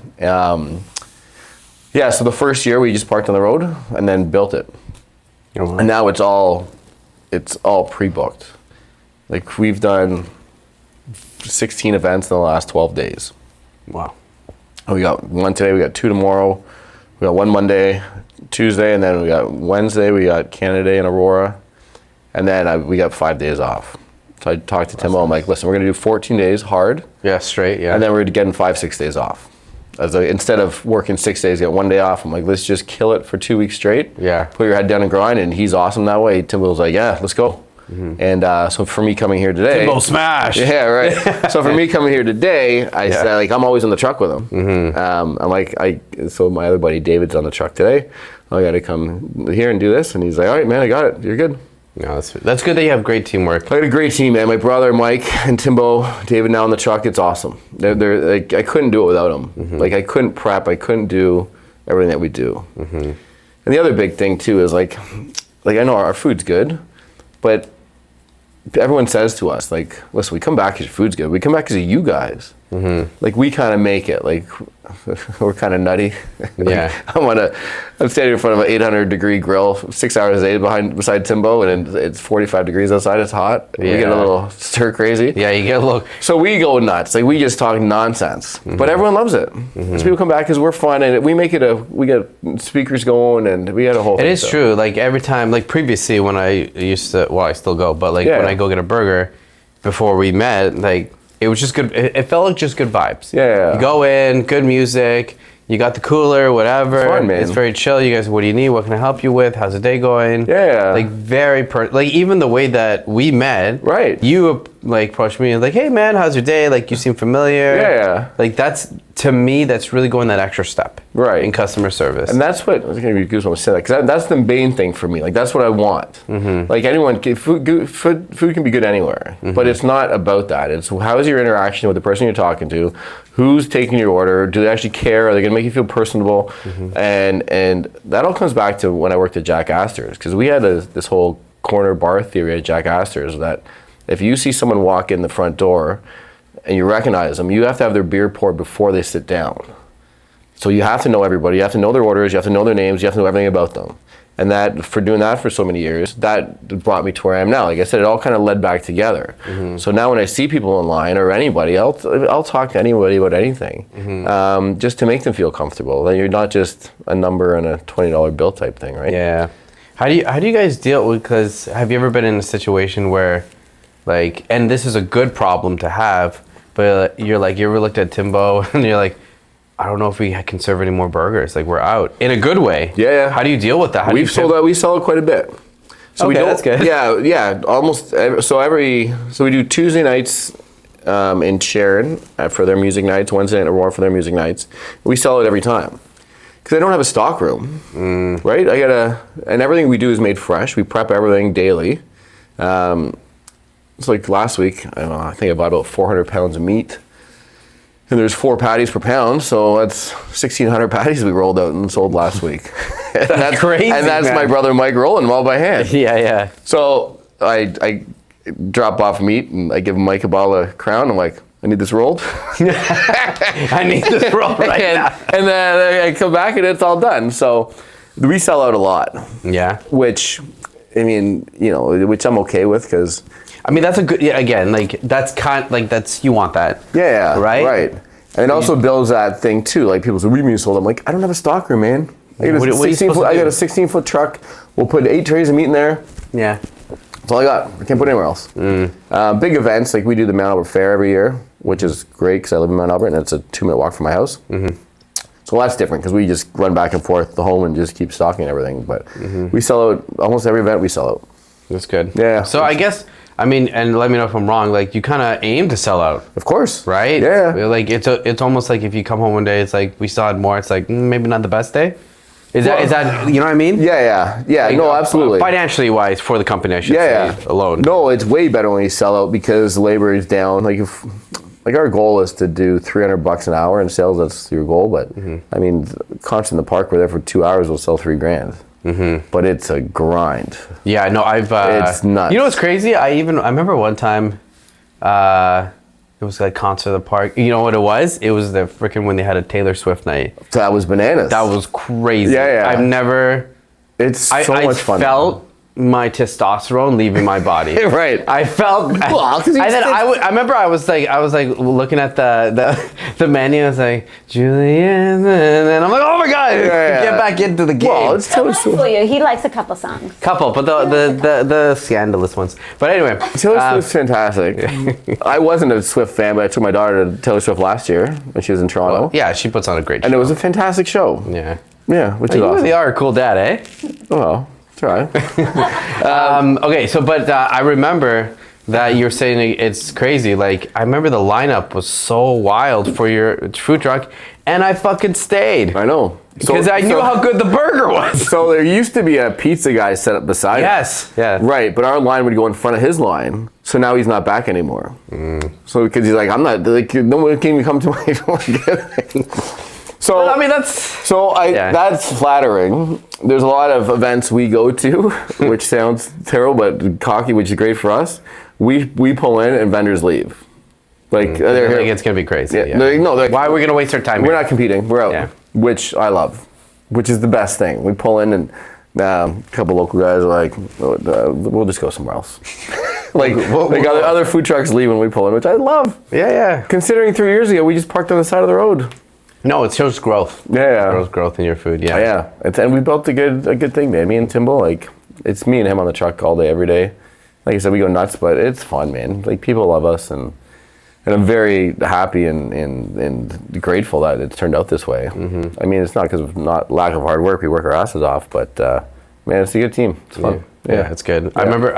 Speaker 3: Yeah, so the first year we just parked on the road and then built it. And now it's all pre-booked. Like we've done 16 events in the last 12 days.
Speaker 1: Wow.
Speaker 3: We got one today, we got two tomorrow, we got one Monday, Tuesday, and then we got Wednesday, we got Canada Day in Aurora, and then we got 5 days off. So I talked to Timbo, I'm like, listen, we're gonna do 14 days hard.
Speaker 1: Yeah, straight, yeah.
Speaker 3: And then we're getting 5-6 days off. Instead of working 6 days, get 1 day off, I'm like, let's just kill it for 2 weeks straight.
Speaker 1: Yeah.
Speaker 3: Put your head down and grind, and he's awesome that way. Timbo was like, yeah, let's go. And so for me coming here today,
Speaker 1: Timbo smash.
Speaker 3: yeah, right. So for me coming here today, I said like I'm always on the truck with him. I'm like so my other buddy David's on the truck today. I got to come here and do this, and he's like, all right, man, I got it. You're good.
Speaker 1: No, that's good that you have great teamwork.
Speaker 3: I got a great team, man. My brother Mike and Timbo, David now on the truck. It's awesome. They're like I couldn't do it without them. Like I couldn't prep. I couldn't do everything that we do. And the other big thing too is like I know our food's good, but everyone says to us, like, listen, we come back because your food's good. We come back because of you guys. Like, we kind of make it. Like, we're kind of nutty.
Speaker 1: Yeah.
Speaker 3: I'm standing in front of an 800-degree grill, 6 hours a day beside Timbo, and it's 45 degrees outside. It's hot.
Speaker 1: Yeah.
Speaker 3: We get a little stir crazy.
Speaker 1: Yeah, you get a little.
Speaker 3: So we go nuts. Like, we just talk nonsense. But everyone loves it. So people come back because we're fun, and we get speakers going, and we had a whole
Speaker 1: It
Speaker 3: thing.
Speaker 1: is true. Like every time, like previously when I used to, well, I still go, but like when I go get a burger, before we met, like it was just good. It felt like just good vibes.
Speaker 3: Yeah.
Speaker 1: You go in, good music. You got the cooler, whatever.
Speaker 3: It's fun, man.
Speaker 1: It's very chill. You guys, what do you need? What can I help you with? How's the day going?
Speaker 3: Yeah.
Speaker 1: Like very like even the way that we met.
Speaker 3: Right.
Speaker 1: You like approached me and like, hey man, how's your day? Like you seem familiar.
Speaker 3: Yeah.
Speaker 1: Like that's, to me, that's really going that extra step.
Speaker 3: Right.
Speaker 1: In customer service.
Speaker 3: And that's what, I was going to be goosebumps to say that, because that's the main thing for me. Like, that's what I want. Like, anyone, food can be good anywhere, but it's not about that. It's how is your interaction with the person you're talking to, who's taking your order, do they actually care, are they going to make you feel personable? And that all comes back to when I worked at Jack Astor's, because we had this whole corner bar theory at Jack Astor's that if you see someone walk in the front door and you recognize them, you have to have their beer poured before they sit down. So you have to know everybody, you have to know their orders, you have to know their names, you have to know everything about them. And that, for doing that for so many years, that brought me to where I am now. Like I said, it all kind of led back together. So now when I see people online or anybody, I'll talk to anybody about anything, just to make them feel comfortable. That you're not just a number and a $20 bill type thing, right?
Speaker 1: Yeah. How do you guys deal with, because have you ever been in a situation where, like, and this is a good problem to have, but you're like, you ever looked at Timbo and you're like, I don't know if we can serve any more burgers. Like, we're out in a good way.
Speaker 3: Yeah.
Speaker 1: How do you deal with that? How do you
Speaker 3: We've sold out. We sell it quite a bit. So
Speaker 1: Okay, that's good.
Speaker 3: Yeah. Almost. So we do Tuesday nights in Sharon for their music nights. Wednesday night in Aurora for their music nights. We sell it every time because I don't have a stock room, right? And everything we do is made fresh. We prep everything daily. It's like last week, I don't know, I think I bought about 400 pounds of meat. And there's 4 patties per pound, so that's 1,600 patties we rolled out and sold last week. That's
Speaker 1: crazy,
Speaker 3: And that's
Speaker 1: man.
Speaker 3: my brother Mike rolling them all by hand.
Speaker 1: Yeah.
Speaker 3: So I drop off meat and I give Mike a bottle of Crown. I'm like, I need this rolled.
Speaker 1: I need this roll right now.
Speaker 3: And then I come back and it's all done. So we sell out a lot,
Speaker 1: Yeah.
Speaker 3: which, I mean, which I'm okay with because...
Speaker 1: I mean, that's a good, again, like, that's you want that.
Speaker 3: Yeah,
Speaker 1: Right?
Speaker 3: Right. And it also builds that thing too. Like people say, what do you mean you sold? I'm like, I don't have a stock room, man. I got
Speaker 1: What are you supposed to
Speaker 3: I got
Speaker 1: do?
Speaker 3: a 16-foot truck. We'll put 8 trays of meat in there.
Speaker 1: Yeah.
Speaker 3: That's all I got. I can't put it anywhere else. Big events, like we do the Mount Albert Fair every year, which is great because I live in Mount Albert and it's a 2-minute walk from my house. So that's different because we just run back and forth the home and just keep stocking everything. But we sell out, almost every event we sell out.
Speaker 1: That's good.
Speaker 3: Yeah.
Speaker 1: So I guess, I mean, and let me know if I'm wrong, like, you kind of aim to sell out.
Speaker 3: Of course.
Speaker 1: Right?
Speaker 3: Yeah.
Speaker 1: Like, it's almost like if you come home one day, it's like, we still had more, it's like, maybe not the best day. Is that, you know what I mean?
Speaker 3: Yeah.
Speaker 1: Like,
Speaker 3: No, absolutely.
Speaker 1: Financially wise, for the company, I should say, alone.
Speaker 3: No, it's way better when you sell out because the labor is down. Like our goal is to do $300 an hour in sales. That's your goal. But I mean, Concert in the Park, we're there for 2 hours. We'll sell $3,000. But it's a grind.
Speaker 1: Yeah, no, I've...
Speaker 3: It's nuts.
Speaker 1: You know what's crazy? I remember one time, it was like Concert in the Park. You know what it was? It was the freaking when they had a Taylor Swift night.
Speaker 3: That was bananas.
Speaker 1: That was crazy.
Speaker 3: Yeah.
Speaker 1: I've never...
Speaker 3: It's so
Speaker 1: I
Speaker 3: much fun.
Speaker 1: felt my testosterone leaving my body.
Speaker 3: Right.
Speaker 1: I felt.
Speaker 3: Well, 'cause you
Speaker 1: and then
Speaker 3: said-
Speaker 1: I remember I was like looking at the menu. I was like, Julian, and then I'm like, oh my god,
Speaker 3: Yeah.
Speaker 1: get back into the game.
Speaker 3: Well, it's Taylor
Speaker 4: For
Speaker 3: Swift.
Speaker 4: you. He likes a couple songs.
Speaker 1: Couple, but the scandalous ones. But anyway,
Speaker 3: Taylor Swift's fantastic. I wasn't a Swift fan, but I took my daughter to Taylor Swift last year when she was in Toronto.
Speaker 1: yeah, she puts on a great show.
Speaker 3: And it was a fantastic show.
Speaker 1: Yeah.
Speaker 3: Yeah, which is
Speaker 1: You
Speaker 3: awesome.
Speaker 1: really are a cool dad, eh?
Speaker 3: Oh, well, it's all right.
Speaker 1: Okay, so but I remember that you're saying it's crazy. Like, I remember the lineup was so wild for your food truck, and I fucking stayed
Speaker 3: I know.
Speaker 1: because I knew how good the burger was.
Speaker 3: So there used to be a pizza guy set up beside us.
Speaker 1: Yes, yeah.
Speaker 3: Right, but our line would go in front of his line. So now he's not back anymore. So because he's like, I'm not, like, no one can even come to my So
Speaker 1: I mean, that's
Speaker 3: that's flattering. There's a lot of events we go to, which sounds terrible, but cocky, which is great for us. We pull in and vendors leave. Like they're
Speaker 1: I think
Speaker 3: here.
Speaker 1: it's gonna be crazy.
Speaker 3: Yeah,
Speaker 1: Yeah.
Speaker 3: no, they're-
Speaker 1: Why are we gonna waste our time?
Speaker 3: We're
Speaker 1: here?
Speaker 3: not competing. We're out,
Speaker 1: Yeah.
Speaker 3: which I love, which is the best thing. We pull in and a couple local guys are like, we'll just go somewhere else. like other food trucks leave when we pull in, which I love.
Speaker 1: Yeah.
Speaker 3: Considering 3 years ago, we just parked on the side of the road.
Speaker 1: No, it shows growth.
Speaker 3: Yeah.
Speaker 1: It shows growth in your food. Yeah.
Speaker 3: Yeah, and we built a good thing, man. Me and Timbo, like, it's me and him on the truck all day, every day. Like I said, we go nuts, but it's fun, man. Like, people love us, and I'm very happy and grateful that it's turned out this way. I mean, it's not because of not lack of hard work. We work our asses off, but man, it's a good team. It's fun.
Speaker 1: Yeah, it's good. I remember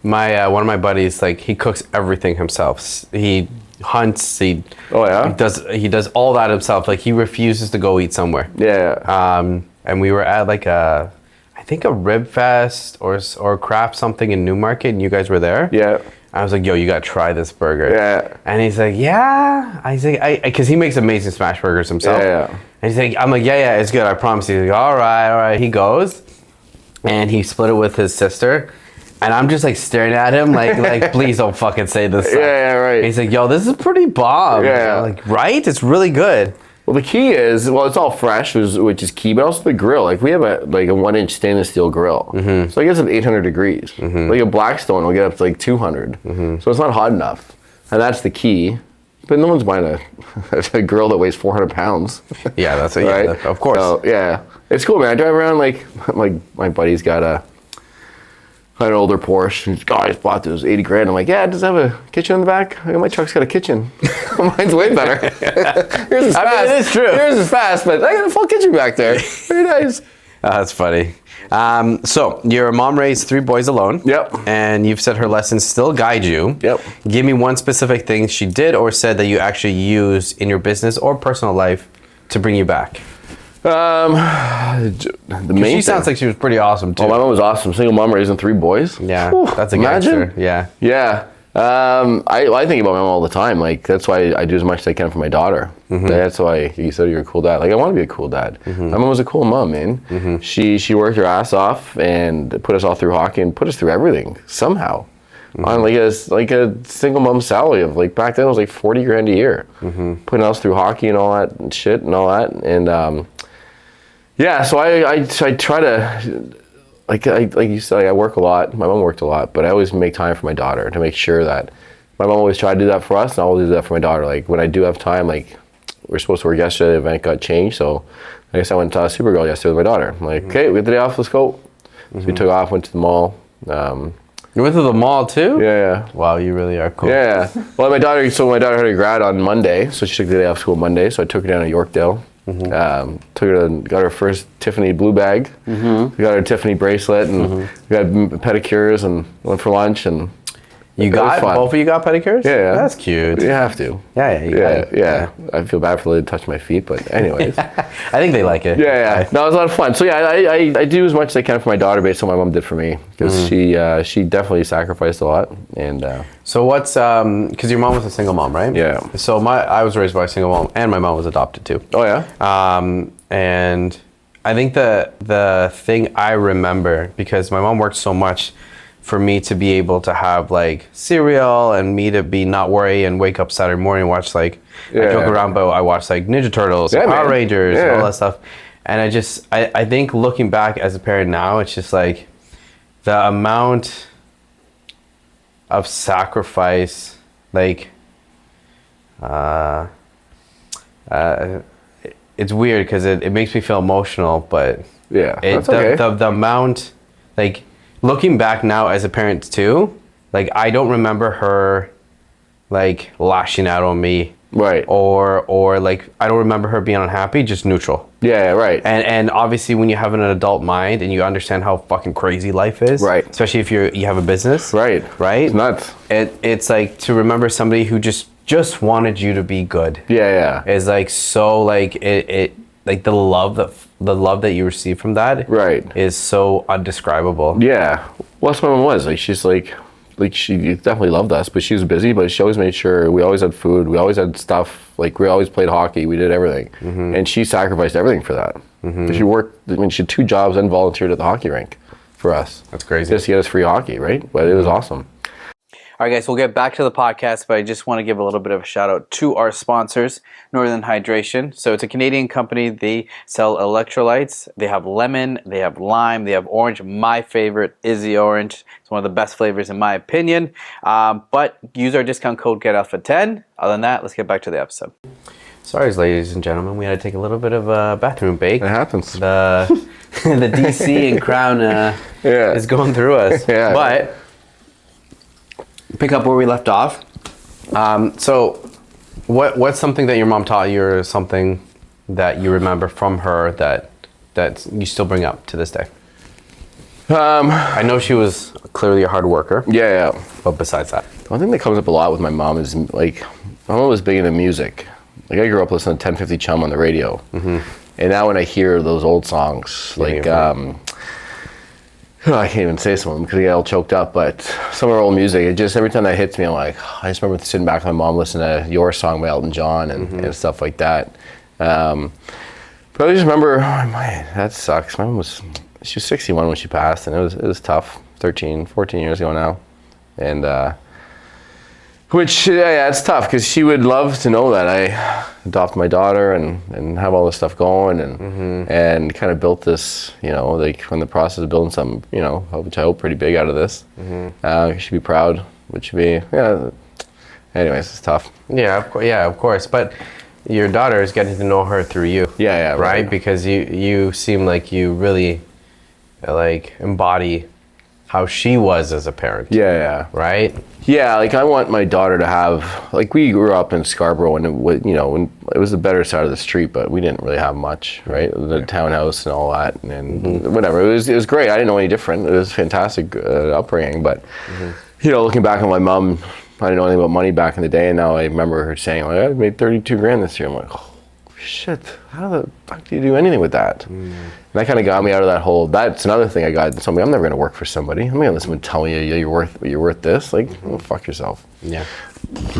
Speaker 1: my one of my buddies, like, he cooks everything himself. He hunts. He does all that himself. Like, he refuses to go eat somewhere.
Speaker 3: Yeah.
Speaker 1: And we were at like I think a rib fest or craft something in Newmarket, and you guys were there.
Speaker 3: Yeah.
Speaker 1: I was like, yo, you gotta try this burger.
Speaker 3: Yeah.
Speaker 1: And he's like, yeah. I was like, because he makes amazing smash burgers himself.
Speaker 3: Yeah.
Speaker 1: And he's like, I'm like, yeah, it's good. I promise. He's like, all right. He goes, and he split it with his sister. And I'm just like staring at him like please don't fucking say this.
Speaker 3: Yeah, right.
Speaker 1: And he's like, yo, this is pretty bomb.
Speaker 3: Yeah.
Speaker 1: I'm like, right? It's really good.
Speaker 3: Well, the key is, it's all fresh, which is key, but also the grill. Like, we have a 1-inch stainless steel grill. So it gets up to 800 degrees. Like a Blackstone will get up to like 200. So it's not hot enough. And that's the key. But no one's buying a grill that weighs 400 pounds.
Speaker 1: Yeah, that's it.
Speaker 3: Right?
Speaker 1: Yeah, of course.
Speaker 3: So, yeah. It's cool, man. I drive around like my buddy's got an older Porsche, and guys bought this 80 grand. I'm like, yeah, does it have a kitchen in the back? My truck's got a kitchen. Mine's way better. Yours is fast.
Speaker 1: I mean, it is true.
Speaker 3: Yours is fast, but I got a full kitchen back there. Very nice.
Speaker 1: That's funny. So your mom raised 3 boys alone.
Speaker 3: Yep.
Speaker 1: And you've said her lessons still guide you.
Speaker 3: Yep.
Speaker 1: Give me one specific thing she did or said that you actually use in your business or personal life to bring you back.
Speaker 3: The main
Speaker 1: She
Speaker 3: thing.
Speaker 1: sounds like she was pretty awesome too.
Speaker 3: Oh, my mom was awesome. Single mom raising 3 boys.
Speaker 1: Yeah,
Speaker 3: Whew,
Speaker 1: that's a
Speaker 3: imagine.
Speaker 1: gangster. Yeah.
Speaker 3: Yeah. I think about my mom all the time. Like, that's why I do as much as I can for my daughter. That's why you said you're a cool dad. Like, I want to be a cool dad. My mom was a cool mom, man. She worked her ass off and put us all through hockey and put us through everything somehow. On like a single mom salary of, like, back then it was like 40 grand a year. Putting us through hockey and all that and shit and all that. And yeah, so I try to, like you said, like, I work a lot. My mom worked a lot, but I always make time for my daughter to make sure that my mom always tried to do that for us, and I always do that for my daughter. Like, when I do have time, like, we were supposed to work yesterday, the event got changed, so I guess I went to Supergirl yesterday with my daughter. I'm like, okay, we have the day off, let's go. So we took off, went to the mall.
Speaker 1: You went to the mall too?
Speaker 3: Yeah.
Speaker 1: Wow, you really are cool.
Speaker 3: Yeah. Well, my daughter had a grad on Monday, so she took the day off school Monday, so I took her down to Yorkdale. Took her got her first Tiffany blue bag. We got her Tiffany bracelet, and we got pedicures, and went for lunch, and
Speaker 1: both of you got pedicures?
Speaker 3: Yeah.
Speaker 1: That's cute.
Speaker 3: you have to.
Speaker 1: Yeah.
Speaker 3: I feel bad for letting touch my feet, but anyways.
Speaker 1: I think they like it.
Speaker 3: Yeah. No, it was a lot of fun. So yeah, I do as much as I can for my daughter based on what my mom did for me, because she definitely sacrificed a lot. And
Speaker 1: so what's because your mom was a single mom, right?
Speaker 3: Yeah.
Speaker 1: So I was raised by a single mom, and my mom was adopted too.
Speaker 3: oh yeah.
Speaker 1: And I think the thing I remember, because my mom worked so much, for me to be able to have like cereal and me to be not worry and wake up Saturday morning and watch like, I joke around, but I watched like Ninja Turtles, and Power Rangers, and all that stuff. And I think looking back as a parent now, it's just like the amount of sacrifice, like, it's weird because it makes me feel emotional, but
Speaker 3: that's okay.
Speaker 1: the amount, like, looking back now as a parent too, like, I don't remember her like lashing out on me,
Speaker 3: right,
Speaker 1: or like, I don't remember her being unhappy, just neutral.
Speaker 3: Yeah, right.
Speaker 1: And obviously when you have an adult mind and you understand how fucking crazy life is,
Speaker 3: right,
Speaker 1: especially if you have a business,
Speaker 3: right,
Speaker 1: it's
Speaker 3: nuts.
Speaker 1: It's like, to remember somebody who just wanted you to be good, is like, so like it like the love that you receive from that,
Speaker 3: right,
Speaker 1: is so undescribable.
Speaker 3: Yeah. Well, that's what my mom was. Like, she's like she definitely loved us, but she was busy, but she always made sure we always had food, we always had stuff, like, we always played hockey, we did everything. And she sacrificed everything for that. She worked, she had 2 jobs and volunteered at the hockey rink for us.
Speaker 1: That's crazy.
Speaker 3: Just to get us free hockey, right? But it was awesome.
Speaker 5: All right, guys, we'll get back to the podcast, but I just want to give a little bit of a shout out to our sponsors, Northern Hydration. So it's a Canadian company. They sell electrolytes. They have lemon, they have lime, they have orange. My favorite is the orange. It's one of the best flavors in my opinion. But use our discount code GETALPHA10. Other than that, let's get back to the episode.
Speaker 1: Sorry, ladies and gentlemen, we had to take a little bit of a bathroom break.
Speaker 3: It happens.
Speaker 1: The DC and Crown is going through us.
Speaker 3: Yeah.
Speaker 1: But pick up where we left off. So what's something that your mom taught you, or something that you remember from her that you still bring up to this day? I know she was clearly a hard worker.
Speaker 3: Yeah.
Speaker 1: But besides that,
Speaker 3: one thing that comes up a lot with my mom is, like, my mom was big into music. Like, I grew up listening to 1050 Chum on the radio. And now when I hear those old songs, like, I can't even say some of them because I get all choked up, but some of our old music, it just, every time that hits me, I'm like, I just remember sitting back with my mom listening to Your Song by Elton John and stuff like that. But I just remember, man, that sucks. My mom she was 61 when she passed, and it was tough. 14 years ago now. And which, yeah, it's tough because she would love to know that I adopted my daughter and have all this stuff going and kind of built this, like, in the process of building something, which I hope pretty big out of this. She'd be proud, which would be, anyways, it's tough.
Speaker 1: Yeah, of course. But your daughter is getting to know her through you.
Speaker 3: Yeah,
Speaker 1: right? Because you seem like you really, like, embody how she was as a parent.
Speaker 3: Yeah.
Speaker 1: Right?
Speaker 3: Yeah, like, I want my daughter to have, like, we grew up in Scarborough, and it was the better side of the street, but we didn't really have much, right? The townhouse and all that, and whatever. It was great. I didn't know any different. It was fantastic upbringing, but looking back on my mom, I didn't know anything about money back in the day, and now I remember her saying, like, I made 32 grand this year. I'm like, oh, shit, how the fuck do you do anything with that? And that kind of got me out of that whole, that's another thing I got somebody, I'm never going to work for somebody. I'm not going to let someone tell you, yeah, you're worth this. Like, well, fuck yourself.
Speaker 1: Yeah.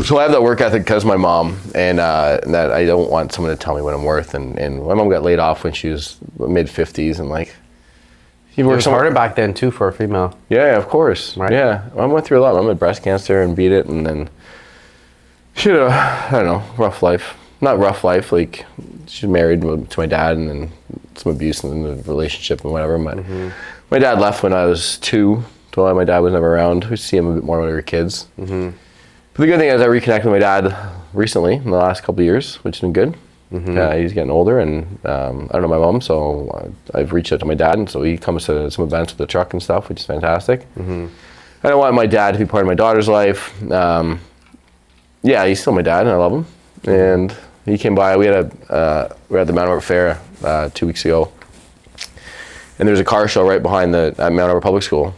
Speaker 3: So I have that work ethic because of my mom, and that I don't want someone to tell me what I'm worth. And my mom got laid off when she was mid-50s, and like,
Speaker 1: It was harder back then too for a female.
Speaker 3: Yeah, of course.
Speaker 1: Right.
Speaker 3: Yeah, I went through a lot. I had breast cancer and beat it, and then she had I don't know, rough life. Not rough life, like she's married to my dad, and then some abuse in the relationship and whatever. But my dad left when I was 2, so my dad was never around. We see him a bit more when we were kids. But the good thing is I reconnected with my dad recently in the last couple of years, which has been good. He's getting older, and I don't know my mom, so I've reached out to my dad, and so he comes to some events with the truck and stuff, which is fantastic. I don't want my dad to be part of my daughter's life. Yeah, he's still my dad, and I love him. And he came by. We were at the Mount Albert Fair 2 weeks ago, and there's a car show right behind at Mount Albert Public School.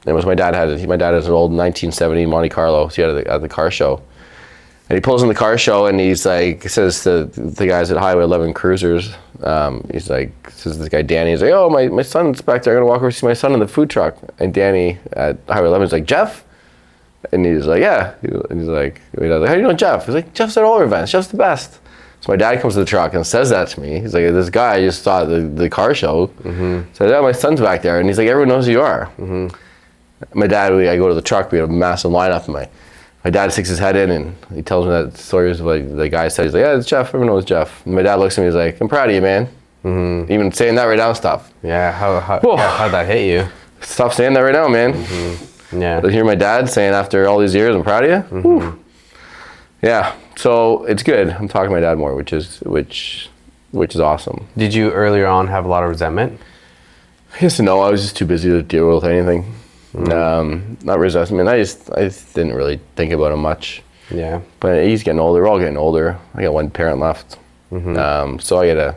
Speaker 3: And it was my dad has an old 1970 Monte Carlo. So he had it at the car show. And he pulls in the car show, and he's like, says to the guys at Highway 11 Cruisers, he's like, says to this guy Danny, he's like, oh, my son's back there. I'm gonna walk over to see my son in the food truck. And Danny at Highway 11 is like, Geoff? And he's like, yeah. And he's like, how do you know Geoff? He's like, Jeff's at all our events. Jeff's the best. So my dad comes to the truck and says that to me. He's like, this guy just saw the car show. So yeah, my son's back there. And he's like, everyone knows who you are. My dad, I go to the truck, we have a massive lineup, and my dad sticks his head in, and he tells me that stories of like the guy said, he's like, yeah, it's Geoff, everyone knows Geoff. And my dad looks at me, he's like, I'm proud of you, man. Even saying that right now, stuff.
Speaker 1: Yeah, how'd that hit you?
Speaker 3: Stop saying that right now, man.
Speaker 1: Yeah.
Speaker 3: To hear my dad saying after all these years, I'm proud of you. Whew. Yeah, so it's good. I'm talking to my dad more, which is awesome.
Speaker 1: Did you earlier on have a lot of resentment?
Speaker 3: Yes and no. I was just too busy to deal with anything. Not resentment. I just didn't really think about him much.
Speaker 1: Yeah.
Speaker 3: But he's getting older. We're all getting older. I got one parent left. So I gotta,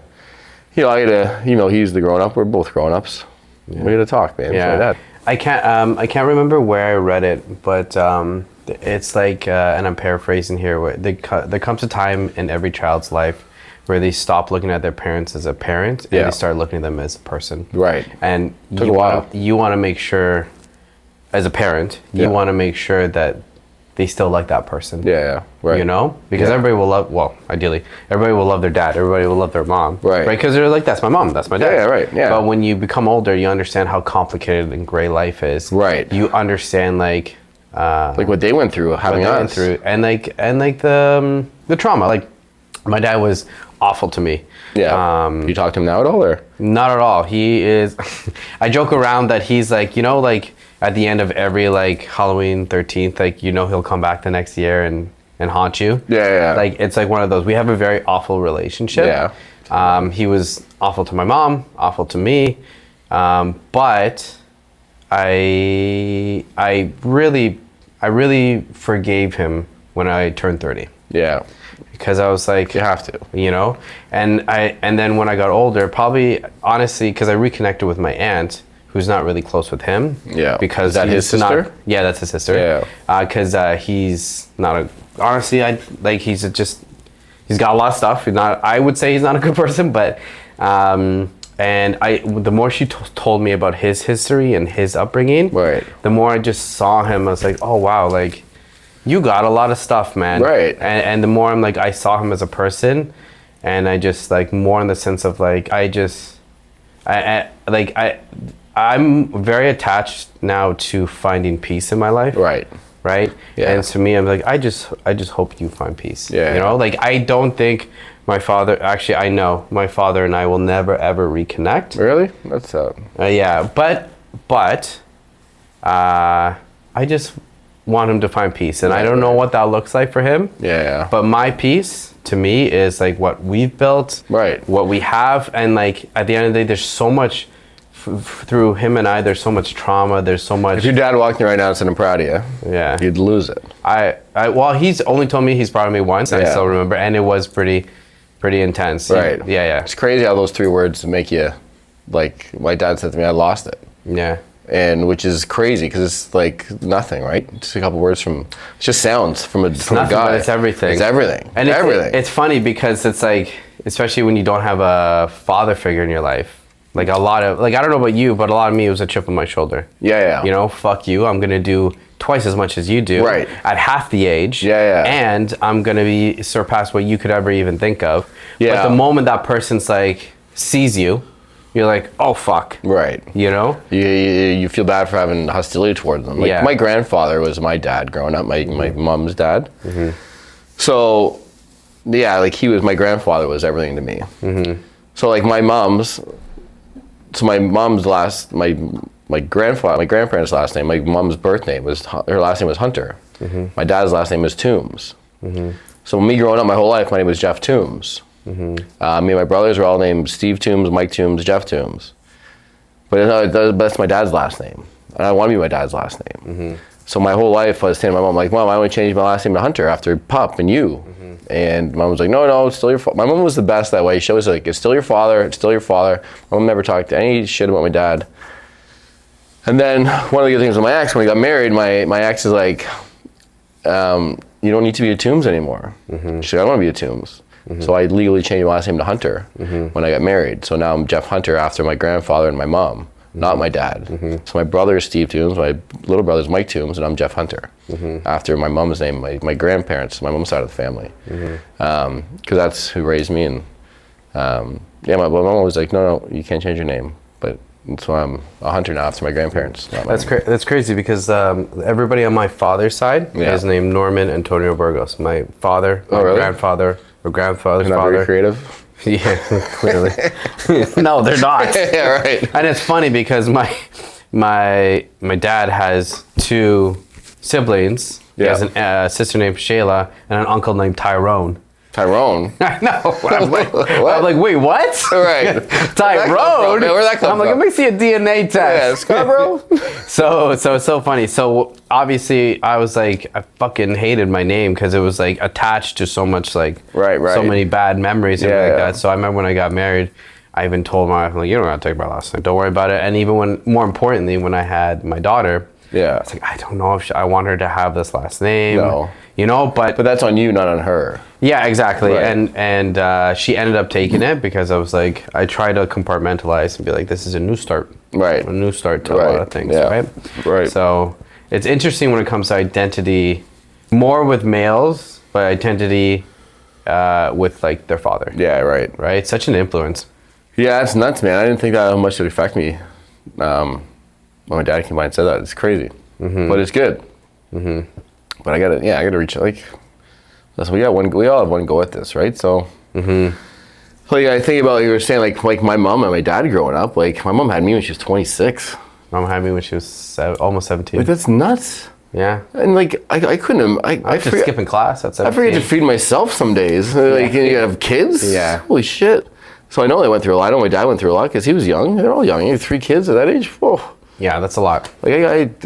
Speaker 3: even though he's the grown up, we're both grown ups. We gotta talk, man.
Speaker 1: Yeah.
Speaker 3: Like that.
Speaker 1: I can't remember where I read it, but it's like, and I'm paraphrasing here, where there comes a time in every child's life where they stop looking at their parents as a parent and they start looking at them as a person.
Speaker 3: Right.
Speaker 1: And
Speaker 3: Took a while.
Speaker 1: You want to make sure, as a parent, you want to make sure that they still like that person.
Speaker 3: Yeah, right.
Speaker 1: You know? Because everybody will love, well, ideally, everybody will love their dad. Everybody will love their mom.
Speaker 3: Right.
Speaker 1: Because they're like, that's my mom, that's my dad.
Speaker 3: Yeah, right, yeah.
Speaker 1: But when you become older, you understand how complicated and gray life is.
Speaker 3: Right.
Speaker 1: You understand, like
Speaker 3: what they went through, having us.
Speaker 1: And the trauma. Like, my dad was awful to me.
Speaker 3: Yeah. You talk to him now at all, or?
Speaker 1: Not at all. He is, I joke around that he's like, like, at the end of every like Halloween 13th, like, he'll come back the next year and haunt you.
Speaker 3: Yeah.
Speaker 1: Like, it's like one of those. We have a very awful relationship.
Speaker 3: Yeah.
Speaker 1: He was awful to my mom, awful to me, but I really forgave him when I turned 30.
Speaker 3: Yeah.
Speaker 1: Because I was like,
Speaker 3: You have to.
Speaker 1: and then when I got older, probably honestly, because I reconnected with my aunt, who's not really close with him.
Speaker 3: Yeah.
Speaker 1: Because
Speaker 3: Is that his sister?
Speaker 1: Yeah, that's his sister.
Speaker 3: Yeah.
Speaker 1: Because he's not honestly, he's got a lot of stuff. I would say he's not a good person, but and the more she told me about his history and his upbringing,
Speaker 3: right,
Speaker 1: the more I just saw him. I was like, oh wow, like, you got a lot of stuff, man. Right. And the more I'm like, I saw him as a person, and I just like more in the sense of like, I'm very attached now to finding peace in my life. Right. Right. Yeah. And to me, I'm like, I just hope you find peace. Yeah. Like, I don't think my father, actually, I know my father and I will never ever reconnect.
Speaker 3: Really? That's
Speaker 1: yeah. But I just want him to find peace, and I don't know what that looks like for him. Yeah. But my peace to me is like what we've built, right? What we have, and like at the end of the day, there's so much through him and I. There's so much trauma. There's so much.
Speaker 3: If your dad walked in right now and said, "I'm proud of you," yeah, you'd lose it.
Speaker 1: Well, he's only told me he's proud of me once, and I still remember, and it was pretty intense.
Speaker 3: Right.
Speaker 1: Yeah.
Speaker 3: It's crazy how those 3 words make you, like my dad said to me, I lost it.
Speaker 1: Yeah.
Speaker 3: And which is crazy because it's like nothing, right? Just a couple words it's just sounds from a guy.
Speaker 1: But it's everything.
Speaker 3: It's everything.
Speaker 1: And
Speaker 3: everything.
Speaker 1: It's funny because it's like, especially when you don't have a father figure in your life. Like a lot of, like, I don't know about you, but a lot of me, it was a chip on my shoulder.
Speaker 3: Yeah.
Speaker 1: You know, fuck you. I'm going to do twice as much as you do.
Speaker 3: Right.
Speaker 1: At half the age.
Speaker 3: Yeah.
Speaker 1: And I'm going to be surpass what you could ever even think of.
Speaker 3: Yeah.
Speaker 1: But the moment that person's like, sees you, you're like, oh, fuck.
Speaker 3: Right.
Speaker 1: You know?
Speaker 3: You feel bad for having hostility towards them. Like,
Speaker 1: Yeah.
Speaker 3: my grandfather was my dad growing up, my mom's dad.
Speaker 1: Mm-hmm.
Speaker 3: So, yeah, like, my grandfather was everything to me.
Speaker 1: Mm-hmm.
Speaker 3: So, like, my grandparents' last name, my mom's birth name her last name was Hunter.
Speaker 1: Mm-hmm.
Speaker 3: My dad's last name was Toombs. So me growing up my whole life, my name was Geoff Toombs. Me and my brothers are all named Steve Toombs, Mike Toombs, Geoff Toombs. But that's my dad's last name. And I want to be my dad's last name. So my whole life I was saying to my mom, like, Mom, I want to change my last name to Hunter after Pup and you. And Mom was like, no, it's still your father. My mom was the best that way. She was like, it's still your father, it's still your father. My mom never talked any shit about my dad. And then one of the good things with my ex, when we got married, my ex is like, you don't need to be a Toombs anymore. She's like, I don't want to be a Toombs. So I legally changed my last name to Hunter when I got married. So now I'm Geoff Hunter after my grandfather and my mom, not my dad. So my brother is Steve Toombs, my little brother is Mike Toombs, and I'm Geoff Hunter after my mom's name, my grandparents, my mom's side of the family. Because that's who raised me. And my mom was like, no, you can't change your name. But that's why I'm a Hunter now after my grandparents.
Speaker 1: That's crazy because everybody on my father's side is named Norman Antonio Burgos. My father, my grandfather, or grandfather's
Speaker 3: Not
Speaker 1: father.
Speaker 3: very creative.
Speaker 1: Yeah, clearly. No, they're not.
Speaker 3: Yeah, right.
Speaker 1: And it's funny because my dad has two siblings. He has a sister named Shayla and an uncle named Tyrone.
Speaker 3: Tyrone.
Speaker 1: I know. I'm like, wait, what?
Speaker 3: Right.
Speaker 1: Tyrone?
Speaker 3: Where'd that come
Speaker 1: I'm like,
Speaker 3: from?
Speaker 1: let me see a DNA test.
Speaker 3: Yeah, Scarborough.
Speaker 1: So it's so funny. So obviously I was like, I fucking hated my name because it was like attached to so much like,
Speaker 3: Right.
Speaker 1: so many bad memories and everything like
Speaker 3: Yeah.
Speaker 1: that. So I remember when I got married, I even told my wife, I'm like, you don't have to take my last name. Don't worry about it. And even more importantly, when I had my daughter,
Speaker 3: Yeah.
Speaker 1: it's like, I don't know if I want her to have this last name.
Speaker 3: No.
Speaker 1: You know, but
Speaker 3: That's on you, not on her.
Speaker 1: yeah, exactly.
Speaker 3: Right.
Speaker 1: And she ended up taking it because I was like, I tried to compartmentalize and be like, this is a new start.
Speaker 3: Right.
Speaker 1: A new start to a lot of things,
Speaker 3: Yeah.
Speaker 1: right?
Speaker 3: Right.
Speaker 1: So it's interesting when it comes to identity, more with males, but identity with like their father.
Speaker 3: Yeah, right.
Speaker 1: Right? It's such an influence.
Speaker 3: Yeah, it's nuts, man. I didn't think that how much it would affect me. When my dad came by and said that, it's crazy. But it's good. But I gotta reach, like, listen, we all have one go at this, right? So, like, I think about, you were saying, like my mom and my dad growing up, like, my mom had me when she was 26.
Speaker 1: Mom had me when she was almost 17.
Speaker 3: Like, that's nuts.
Speaker 1: Yeah.
Speaker 3: And, like, I couldn't, I
Speaker 1: I was just skipping class at 17.
Speaker 3: I forget to feed myself some days. Like, you have kids?
Speaker 1: Yeah.
Speaker 3: Holy shit. So I know they went through a lot. I know my dad went through a lot because he was young. They're all young. He had 3 kids at that age. Whoa.
Speaker 1: Yeah, that's a lot.
Speaker 3: Like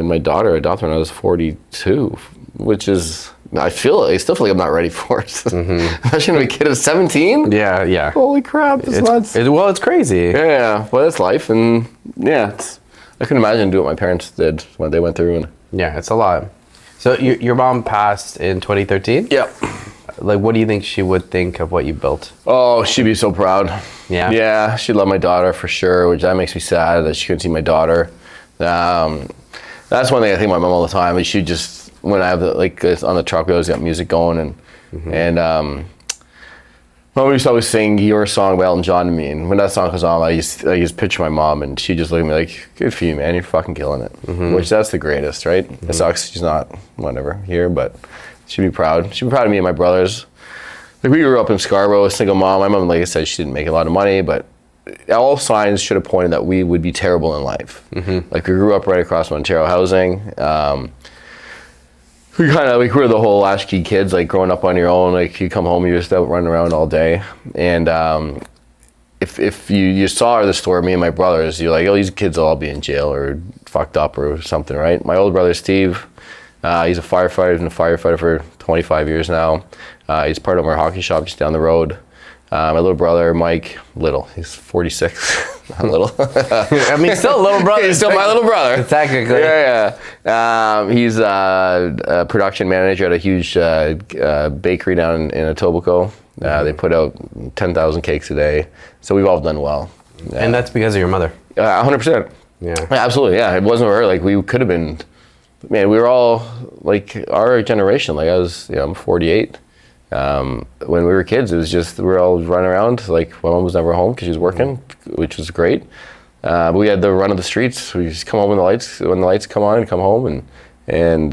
Speaker 3: my daughter adopted when I was 42, which is I still feel like I'm not ready for it. Imagine a kid of 17.
Speaker 1: Yeah.
Speaker 3: Holy crap, that's nuts.
Speaker 1: It's crazy.
Speaker 3: Yeah, well, that's life, and yeah, I couldn't imagine doing what my parents did when they went through. And
Speaker 1: Yeah, it's a lot. So your mom passed in 2013?
Speaker 3: yeah.
Speaker 1: Like, what do you think she would think of what you built?
Speaker 3: Oh, she'd be so proud.
Speaker 1: Yeah?
Speaker 3: Yeah, she'd love my daughter for sure, which that makes me sad that she couldn't see my daughter. That's one thing I think about my mom all the time. Is she just, when I have on the truck, we always got music going, and mom used to always sing Your Song by Elton John to me, and when that song comes on, I just picture my mom, and she just looked at me like, good for you, man, you're fucking killing it. Which that's the greatest, right? It sucks she's not, whatever, here, but she'd be proud. She'd be proud of me and my brothers. Like, we grew up in Scarborough, a single mom. My mom, like I said, she didn't make a lot of money, but all signs should have pointed that we would be terrible in life. Like, we grew up right across from Ontario housing. We we were the whole latchkey kids, like, growing up on your own. Like, you come home, you're just out running around all day. And if you saw the store, me and my brothers, you're like, oh, these kids will all be in jail or fucked up or something, right? My older brother, Steve, he's a firefighter. He's been a firefighter for 25 years now. He's part of our hockey shop just down the road. My little brother, Mike, he's 46. Not little.
Speaker 1: I mean, still a little brother.
Speaker 3: He's still my little brother.
Speaker 1: Technically.
Speaker 3: Yeah. He's a production manager at a huge bakery down in Etobicoke. They put out 10,000 cakes a day. So we've all done well.
Speaker 1: And that's because of your mother.
Speaker 3: 100%.
Speaker 1: Yeah.
Speaker 3: Absolutely. Yeah. It wasn't her. Like, we could have been, man, we were all like our generation. Like, I'm 48. When we were kids, it was just, we were all running around. Like, my mom was never home because she was working, which was great. But we had the run of the streets. We just come home when the lights come on and come home. And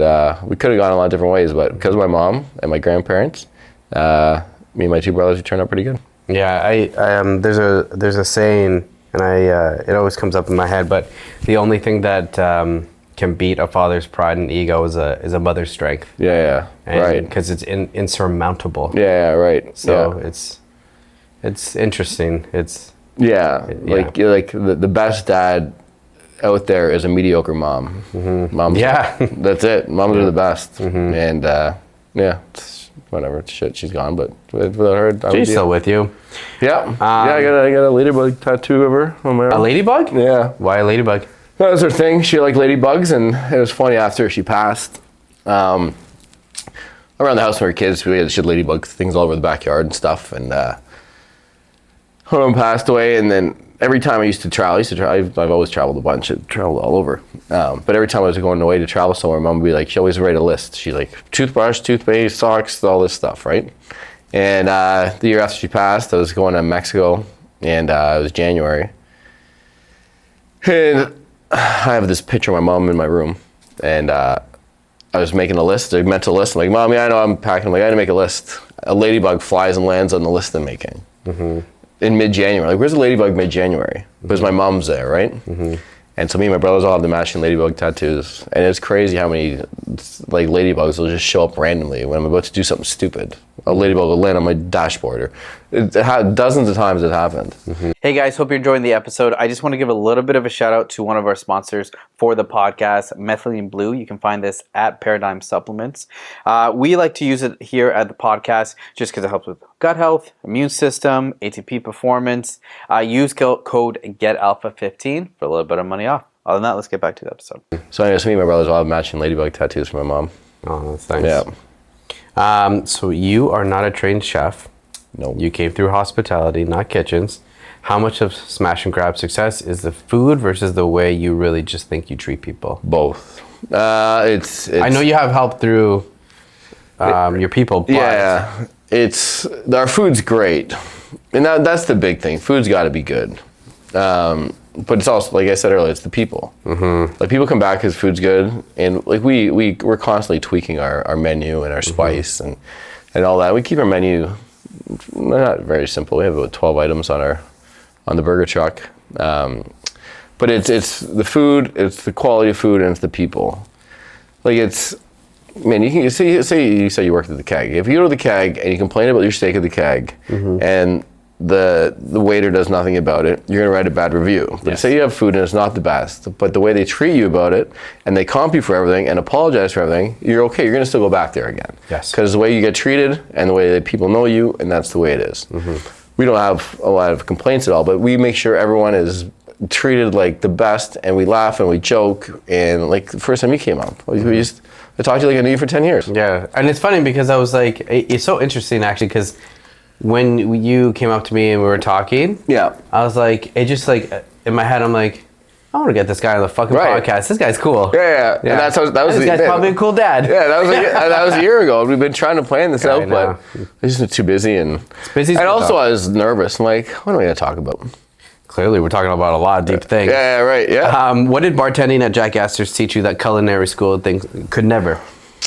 Speaker 3: we could have gone a lot of different ways, but because of my mom and my grandparents, me and my two brothers, we turned out pretty good.
Speaker 1: Yeah, there's a saying, and it always comes up in my head, but the only thing that can beat a father's pride and ego is a mother's strength.
Speaker 3: Yeah, right.
Speaker 1: Because it's insurmountable.
Speaker 3: Yeah, right.
Speaker 1: So it's interesting.
Speaker 3: Like the best dad out there is a mediocre mom. Moms, that's it. Moms are the best. And it's whatever. It's shit. she's gone, but without her,
Speaker 1: She's still with you.
Speaker 3: Yeah. I got a ladybug tattoo of her on my arm.
Speaker 1: A ladybug?
Speaker 3: Yeah.
Speaker 1: Why a ladybug?
Speaker 3: That was her thing. She liked ladybugs, and it was funny after she passed. Around the house when we were kids, she had ladybug things all over the backyard and stuff. And her mom passed away, and then every time I used to travel, I've always traveled a bunch. I've traveled all over. But every time I was going away to travel somewhere, Mom would be like, she always write a list. She's like, toothbrush, toothpaste, socks, all this stuff, right? And the year after she passed, I was going to Mexico, and it was January. And I have this picture of my mom in my room, and I was making a list, a mental list. I'm like, Mom, yeah, I know I'm packing. I'm like, I had to make a list. A ladybug flies and lands on the list I'm making. In mid-January. Like, where's the ladybug mid-January? Because my mom's there, right? And so me and my brothers all have the matching ladybug tattoos. And it's crazy how many like ladybugs will just show up randomly when I'm about to do something stupid. A ladybug will land on my dashboard. Dozens of times it happened.
Speaker 5: Hey guys, hope you're enjoying the episode. I just want to give a little bit of a shout out to one of our sponsors for the podcast, Methylene Blue. You can find this at Paradigm Supplements. We like to use it here at the podcast just because it helps with gut health, immune system, ATP performance. Use code GETALPHA15 for a little bit of money off. Other than that, let's get back to the episode.
Speaker 3: So anyways, me and my brothers all have matching ladybug tattoos for my mom.
Speaker 1: Oh, that's nice.
Speaker 3: Yeah.
Speaker 1: So you are not a trained chef.
Speaker 3: No.
Speaker 1: You came through hospitality, not kitchens. How much of smash and grab success is the food versus the way you really just think you treat people?
Speaker 3: Both. It's
Speaker 1: I know you have help through your people, but
Speaker 3: yeah, our food's great, and that's the big thing. Food's got to be good, but it's also, like I said earlier, it's the people. Like, people come back because food's good, and like we're constantly tweaking our menu and our spice and all that. We keep our menu not very simple. We have about 12 items on the burger truck, but it's the food, it's the quality of food, and it's the people. Like, it's, man, you can say you said you worked at the Keg. If you go to the Keg and you complain about your steak at the Keg, and the waiter does nothing about it, you're gonna write a bad review. But say you have food and it's not the best, but the way they treat you about it, and they comp you for everything and apologize for everything, you're okay. You're gonna still go back there again.
Speaker 1: Yes.
Speaker 3: Because the way you get treated and the way that people know you, and that's the way it is. We don't have a lot of complaints at all, but we make sure everyone is treated like the best, and we laugh and we joke. And like the first time you came up, I talked to you like I knew you for 10 years.
Speaker 1: Yeah, and it's funny because I was like, it's so interesting actually, because when you came up to me and we were talking, I was like, it just like, in my head, I'm like, I want to get this guy on the fucking podcast. This guy's cool.
Speaker 3: Yeah. And that was
Speaker 1: this guy's probably a cool dad.
Speaker 3: Yeah, that was a year ago. We've been trying to plan this out, but I just been too busy. And also I was nervous. I'm like, what am I going to talk about?
Speaker 1: Clearly, we're talking about a lot of deep things.
Speaker 3: Yeah, right. Yeah.
Speaker 1: What did bartending at Jack Astor's teach you that culinary school things could never?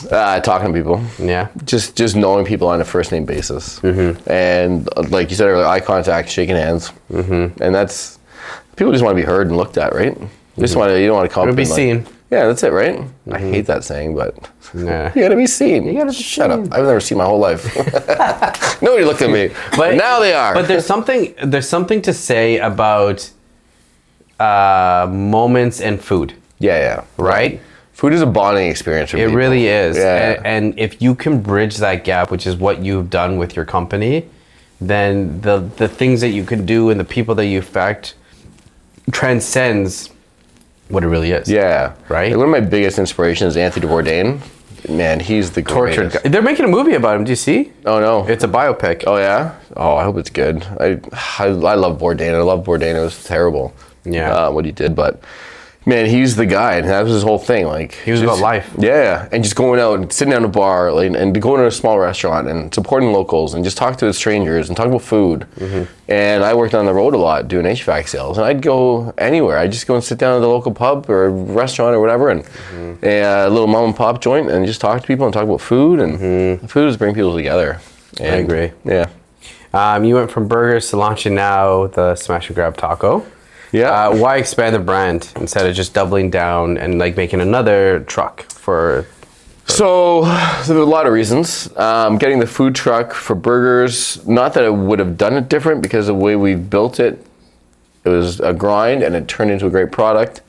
Speaker 3: Talking to people.
Speaker 1: Yeah.
Speaker 3: Just knowing people on a first name basis. And like you said earlier, eye contact, shaking hands. And that's, people just want to be heard and looked at, right? You don't want to compliment.
Speaker 1: Be seen.
Speaker 3: Yeah, that's it, right? I hate that saying, but
Speaker 1: nah.
Speaker 3: You gotta be seen. You gotta shut up. I've never seen my whole life. Nobody looked at me, but now they are.
Speaker 1: But there's something to say about moments and food.
Speaker 3: Yeah.
Speaker 1: Right?
Speaker 3: Food is a bonding experience for people.
Speaker 1: It really is.
Speaker 3: Yeah.
Speaker 1: And if you can bridge that gap, which is what you've done with your company, then the things that you can do and the people that you affect transcends what it really is.
Speaker 3: Yeah.
Speaker 1: Right?
Speaker 3: Like, one of my biggest inspirations is Anthony Bourdain. man, he's the
Speaker 1: Tortured
Speaker 3: greatest.
Speaker 1: guy. They're making a movie about him. Do you see?
Speaker 3: Oh no,
Speaker 1: It's a biopic.
Speaker 3: oh yeah. Oh, I hope it's good. I love Bourdain. I love Bourdain. It was terrible.
Speaker 1: Yeah.
Speaker 3: What he did, but man, he's the guy, and that was his whole thing. Like
Speaker 1: He was about life.
Speaker 3: Yeah, and just going out and sitting down at a bar, like, and going to a small restaurant and supporting locals, and just talk to strangers and talk about food. And I worked on the road a lot doing HVAC sales, and I'd go anywhere. I'd just go and sit down at the local pub or restaurant or whatever, and a little mom and pop joint, and just talk to people and talk about food. And food is bring people together.
Speaker 1: I agree.
Speaker 3: Yeah.
Speaker 1: You went from burgers to launching now the Smash and Grab Taco.
Speaker 3: Yeah.
Speaker 1: Why expand the brand instead of just doubling down and like making another truck for?
Speaker 3: So there's a lot of reasons. Getting the food truck for burgers, not that I would have done it different, because the way we built it, it was a grind and it turned into a great product.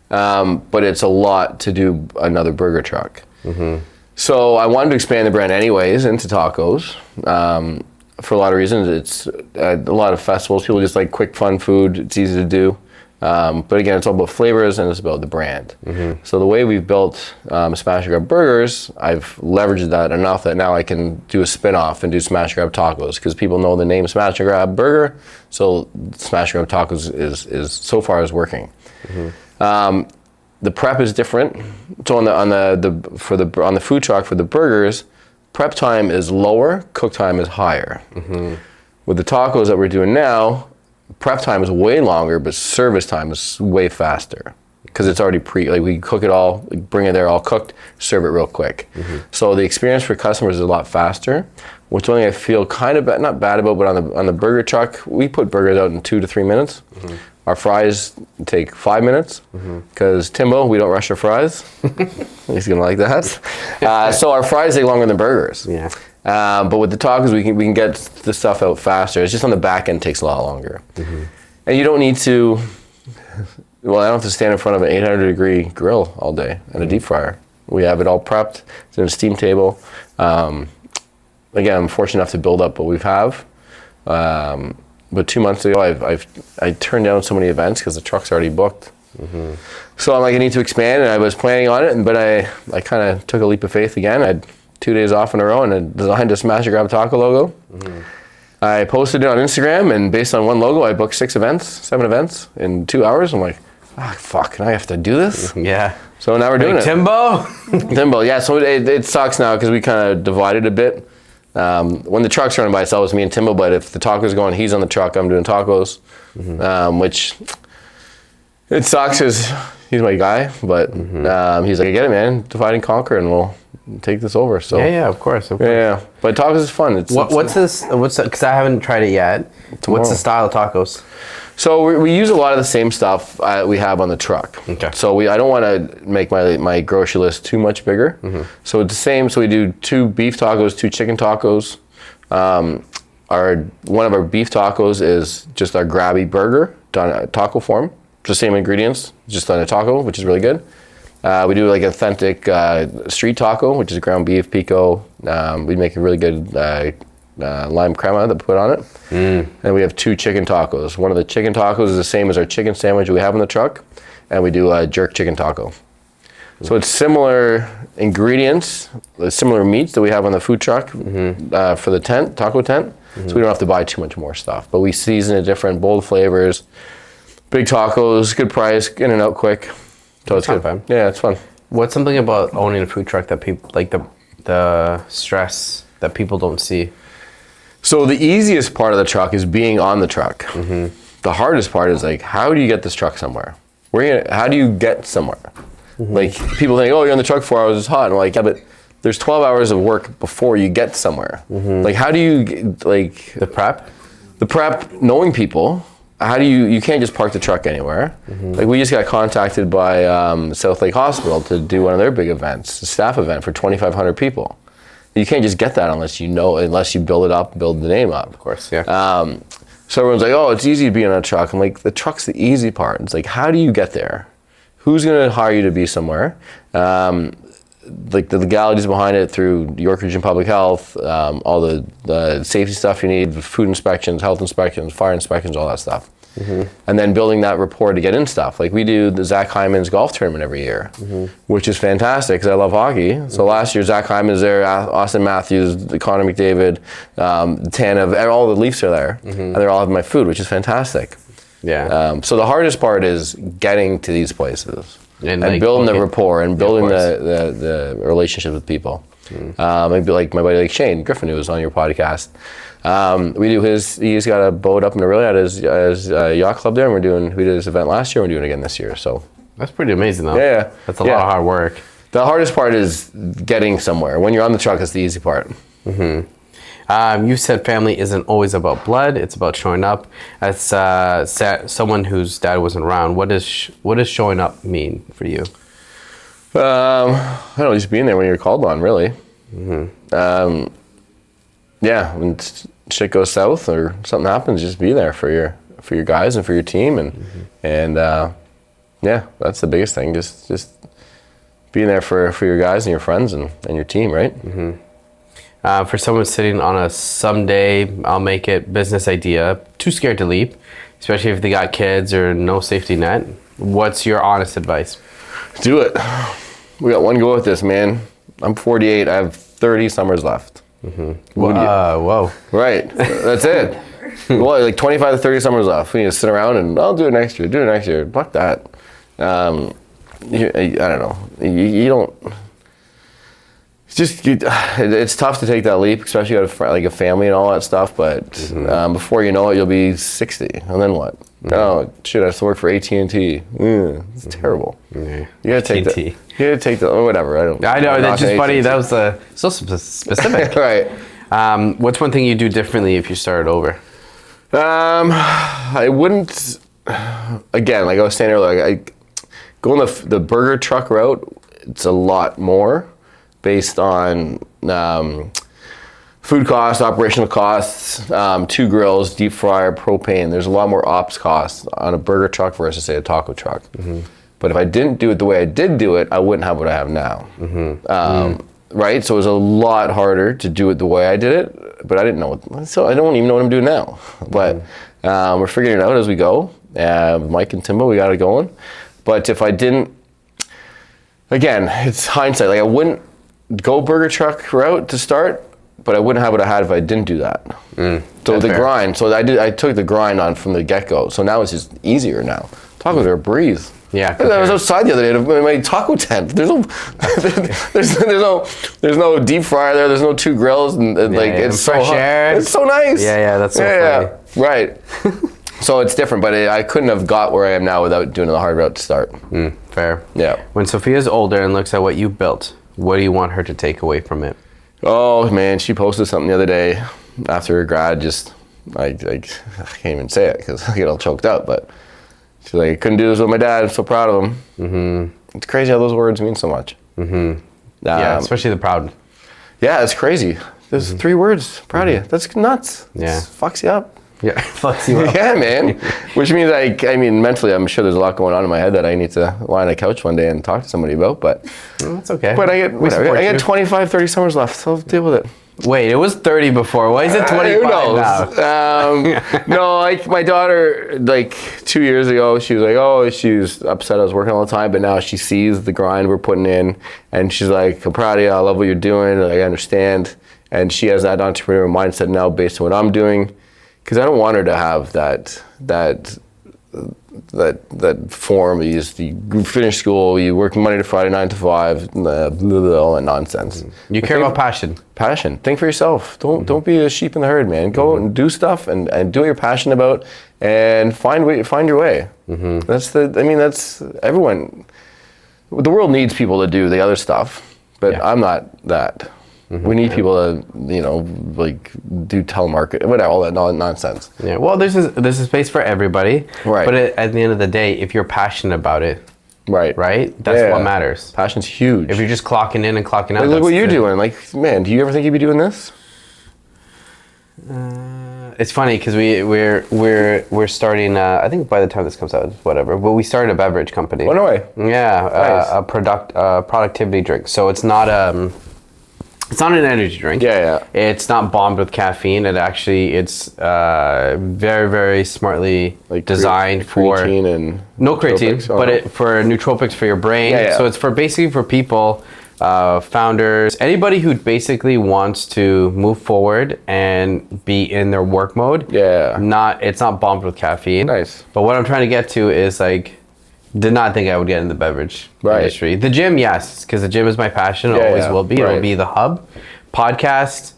Speaker 3: But it's a lot to do another burger truck. So I wanted to expand the brand anyways into tacos. For a lot of reasons. It's a lot of festivals. People just like quick, fun food. It's easy to do. But again, it's all about flavors and it's about the brand. So the way we've built Smash and Grab Burgers, I've leveraged that enough that now I can do a spin-off and do Smash and Grab Tacos, because people know the name Smash and Grab Burger. So Smash and Grab Tacos is so far is working. The prep is different. So on the food truck for the burgers, prep time is lower, cook time is higher. With the tacos that we're doing now, prep time is way longer, but service time is way faster, because it's already we cook it all, bring it there all cooked, serve it real quick. So the experience for customers is a lot faster, which only I feel kind of not bad about, but on the burger truck, we put burgers out in 2 to 3 minutes. Our fries take 5 minutes, because Timbo, we don't rush our fries. He's gonna like that. So our fries take longer than burgers.
Speaker 1: Yeah.
Speaker 3: But with the tacos, we can get the stuff out faster. It's just on the back end takes a lot longer. And you don't need to. Well, I don't have to stand in front of an 800-degree grill all day and a deep fryer. We have it all prepped. It's in a steam table. Again, I'm fortunate enough to build up what we have. But 2 months ago, I turned down so many events because the truck's already booked. So I'm like, I need to expand, and I was planning on it, but I kind of took a leap of faith again. I had 2 days off in a row, and I designed a Smash and Grab Taco logo. I posted it on Instagram, and based on one logo, I booked 7 events in 2 hours. I'm like, fuck, I have to do this?
Speaker 1: Yeah.
Speaker 3: So now we're doing it.
Speaker 1: Timbo?
Speaker 3: Timbo, yeah. So it sucks now because we kind of divided a bit. When the truck's running by itself, it's me and Timbo, but if the taco's going, he's on the truck, I'm doing tacos, which it sucks because he's my guy, but he's like, I get it, man, divide and conquer, and we'll take this over. So
Speaker 1: Yeah, of course.
Speaker 3: yeah. But tacos is fun.
Speaker 1: What's this? Because I haven't tried it yet.
Speaker 3: Tomorrow.
Speaker 1: What's the style of tacos?
Speaker 3: So we use a lot of the same stuff we have on the truck.
Speaker 1: Okay.
Speaker 3: So I don't want to make my grocery list too much bigger. So it's the same. So we do 2 beef tacos, 2 chicken tacos. One of our beef tacos is just our grabby burger done at taco form. The same ingredients, just on a taco, which is really good. We do like authentic street taco, which is ground beef, pico. We make a really good lime crema that we put on it. And we have 2 chicken tacos. One of the chicken tacos is the same as our chicken sandwich we have in the truck, and we do a jerk chicken taco. So it's similar ingredients, similar meats that we have on the food truck for the taco tent. So we don't have to buy too much more stuff, but we season it different, bold flavors, big tacos, good price, in and out quick. So it's good.
Speaker 1: Fun.
Speaker 3: Yeah, it's fun.
Speaker 1: What's something about owning a food truck that people like the stress that people don't see?
Speaker 3: So the easiest part of the truck is being on the truck. The hardest part is like, how do you get this truck somewhere? How do you get somewhere? Like people think, oh, you're on the truck 4 hours, it's hot. And I'm like, yeah, but there's 12 hours of work before you get somewhere. Like how do you like
Speaker 1: The prep?
Speaker 3: the prep, knowing people? How do you can't just park the truck anywhere. Like we just got contacted by South Lake Hospital to do one of their big events, a staff event for 2,500 people. You can't just get that unless you build it up, build the name up.
Speaker 1: Of course, yeah.
Speaker 3: So everyone's like, oh, it's easy to be on a truck. I'm like, the truck's the easy part. It's like, how do you get there? Who's going to hire you to be somewhere? Like the legalities behind it through York Region Public Health, all the safety stuff you need, food inspections, health inspections, fire inspections, all that stuff. and then building that rapport to get in stuff. Like we do the Zach Hyman's golf tournament every year, which is fantastic because I love hockey. So last year Zach Hyman's there, Austin Matthews, Connor McDavid, Tanev, all the Leafs are there, and they're all having my food, which is fantastic.
Speaker 1: Yeah.
Speaker 3: So the hardest part is getting to these places and
Speaker 1: like,
Speaker 3: building the rapport and building
Speaker 1: course.
Speaker 3: the relationship with people. Maybe like my buddy like Shane Griffin, who was on your podcast. He's got a boat up in Aurora at his yacht club there, and we did this event last year, and we're doing it again this year. So
Speaker 1: That's pretty amazing, though.
Speaker 3: Yeah.
Speaker 1: That's a lot of hard work.
Speaker 3: the hardest part is getting somewhere. When you're on the truck, it's the easy part.
Speaker 1: You said family isn't always about blood; it's about showing up. As someone whose dad wasn't around, what does showing up mean for you?
Speaker 3: I don't know, just being there when you're called on, really. Yeah, when shit goes south or something happens, just be there for your guys and for your team, and yeah, that's the biggest thing. Just being there for your guys and your friends and your team, right?
Speaker 1: For someone sitting on a someday I'll make it business idea, too scared to leap, especially if they got kids or no safety net, what's your honest advice?
Speaker 3: Do it. We got one go at this, man. I'm 48. I have 30 summers left.
Speaker 1: Whoa.
Speaker 3: Right. That's it. Well, like 25 to 30 summers left. We need to sit around and I'll do it next year. Fuck that. I don't know. You don't. It's tough to take that leap, especially out of like a family and all that stuff. But before you know it, you'll be 60, and then what? Oh shit! I have to work for AT&T. It's terrible. You gotta take that. You gotta take the or whatever.
Speaker 1: I know that's just funny. That was so specific.
Speaker 3: Right.
Speaker 1: What's one thing you do differently if you started over?
Speaker 3: I wouldn't. Again, like I was saying earlier, going the burger truck route. It's a lot more based on food costs, operational costs, 2 grills, deep fryer, propane. There's a lot more ops costs on a burger truck versus, say, a taco truck. But if I didn't do it the way I did do it, I wouldn't have what I have now. Right? So it was a lot harder to do it the way I did it, but I didn't know. So I don't even know what I'm doing now. But we're figuring it out as we go. Mike and Timbo, we got it going. But if I didn't, again, it's hindsight. Like I wouldn't go burger truck route to start, but I wouldn't have what I had if I didn't do that. So the grind. So I took the grind on from the get-go. So now it's just easier now. Tacos are a breeze.
Speaker 1: Yeah.
Speaker 3: I was outside the other day in my taco tent. There's no deep fryer there. There's no 2 grills and like it's so
Speaker 1: fresh air.
Speaker 3: It's so nice.
Speaker 1: Yeah, that's so funny.
Speaker 3: Yeah, right. So it's different, but I couldn't have got where I am now without doing the hard route to start.
Speaker 1: Fair.
Speaker 3: Yeah.
Speaker 1: When Sophia's older and looks at what you built, what do you want her to take away from it?
Speaker 3: Oh man, she posted something the other day after her grad. I can't even say it because I get all choked up. But she's like, I couldn't do this with my dad. I'm so proud of him. It's crazy how those words mean so much.
Speaker 1: Yeah, especially the proud.
Speaker 3: Yeah, it's crazy. There's 3 words. Proud of you. That's nuts.
Speaker 1: Yeah.
Speaker 3: It fucks you up.
Speaker 1: Yeah, fucks you up.
Speaker 3: Yeah, man. Which means I mean, mentally, I'm sure there's a lot going on in my head that I need to lie on a couch one day and talk to somebody about. But
Speaker 1: That's okay.
Speaker 3: But I get
Speaker 1: you.
Speaker 3: 25, 30 summers left, so I'll deal with it.
Speaker 1: Wait, it was 30 before. Why is it 25
Speaker 3: Who knows?
Speaker 1: now?
Speaker 3: No, like my daughter, like 2 years ago, she was like, oh, she's upset I was working all the time, but now she sees the grind we're putting in, and she's like, I'm proud of you, I love what you're doing, like, I understand. And she has that entrepreneurial mindset now based on what I'm doing, because I don't want her to have that form. You finish school, you work Monday to Friday, 9 to 5, all that nonsense.
Speaker 1: You care about passion.
Speaker 3: Passion. Think for yourself. Don't be a sheep in the herd, man. Go out and do stuff and do what you're passionate about and find your way. That's everyone. The world needs people to do the other stuff, but I'm not that. We need people to, like do telemarketing, whatever, all that nonsense.
Speaker 1: Yeah. Well, there's a space for everybody.
Speaker 3: Right.
Speaker 1: But at the end of the day, if you're passionate about it,
Speaker 3: right,
Speaker 1: that's what matters.
Speaker 3: Passion's huge.
Speaker 1: If you're just clocking in and clocking out,
Speaker 3: look what you're doing. Like, man, do you ever think you'd be doing this?
Speaker 1: It's funny because we're starting. I think by the time this comes out, whatever. But we started a beverage company.
Speaker 3: Oh no way.
Speaker 1: Yeah,
Speaker 3: Nice.
Speaker 1: a productivity drink. So it's not It's not an energy drink.
Speaker 3: Yeah.
Speaker 1: It's not bombed with caffeine. It's very, very smartly designed for
Speaker 3: creatine and
Speaker 1: no creatine,
Speaker 3: nootropics. Oh,
Speaker 1: but
Speaker 3: no.
Speaker 1: for nootropics for your brain.
Speaker 3: Yeah.
Speaker 1: So it's basically for people, founders, anybody who basically wants to move forward and be in their work mode.
Speaker 3: Yeah.
Speaker 1: It's not bombed with caffeine.
Speaker 3: Nice.
Speaker 1: But what I'm trying to get to is did not think I would get in the beverage industry. The gym, yes, because the gym is my passion. It always will be. It'll be the hub. Podcast,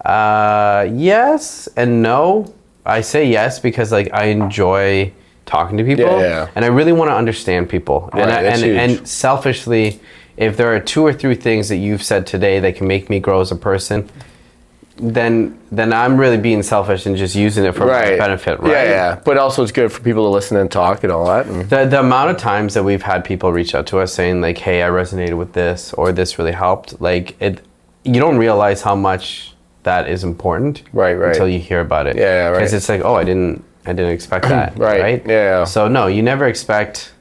Speaker 1: yes and no. I say yes because I enjoy talking to people, and I really want to understand people. And selfishly, if there are 2 or 3 things that you've said today that can make me grow as a person, then I'm really being selfish and just using it for my benefit, right?
Speaker 3: Yeah. But also it's good for people to listen and talk and all that. And
Speaker 1: The amount of times that we've had people reach out to us saying hey, I resonated with this, or this really helped, you don't realize how much that is important until you hear about it.
Speaker 3: Yeah, right.
Speaker 1: Because it's oh, I didn't expect that.
Speaker 3: Right. Yeah.
Speaker 1: So no, you never expect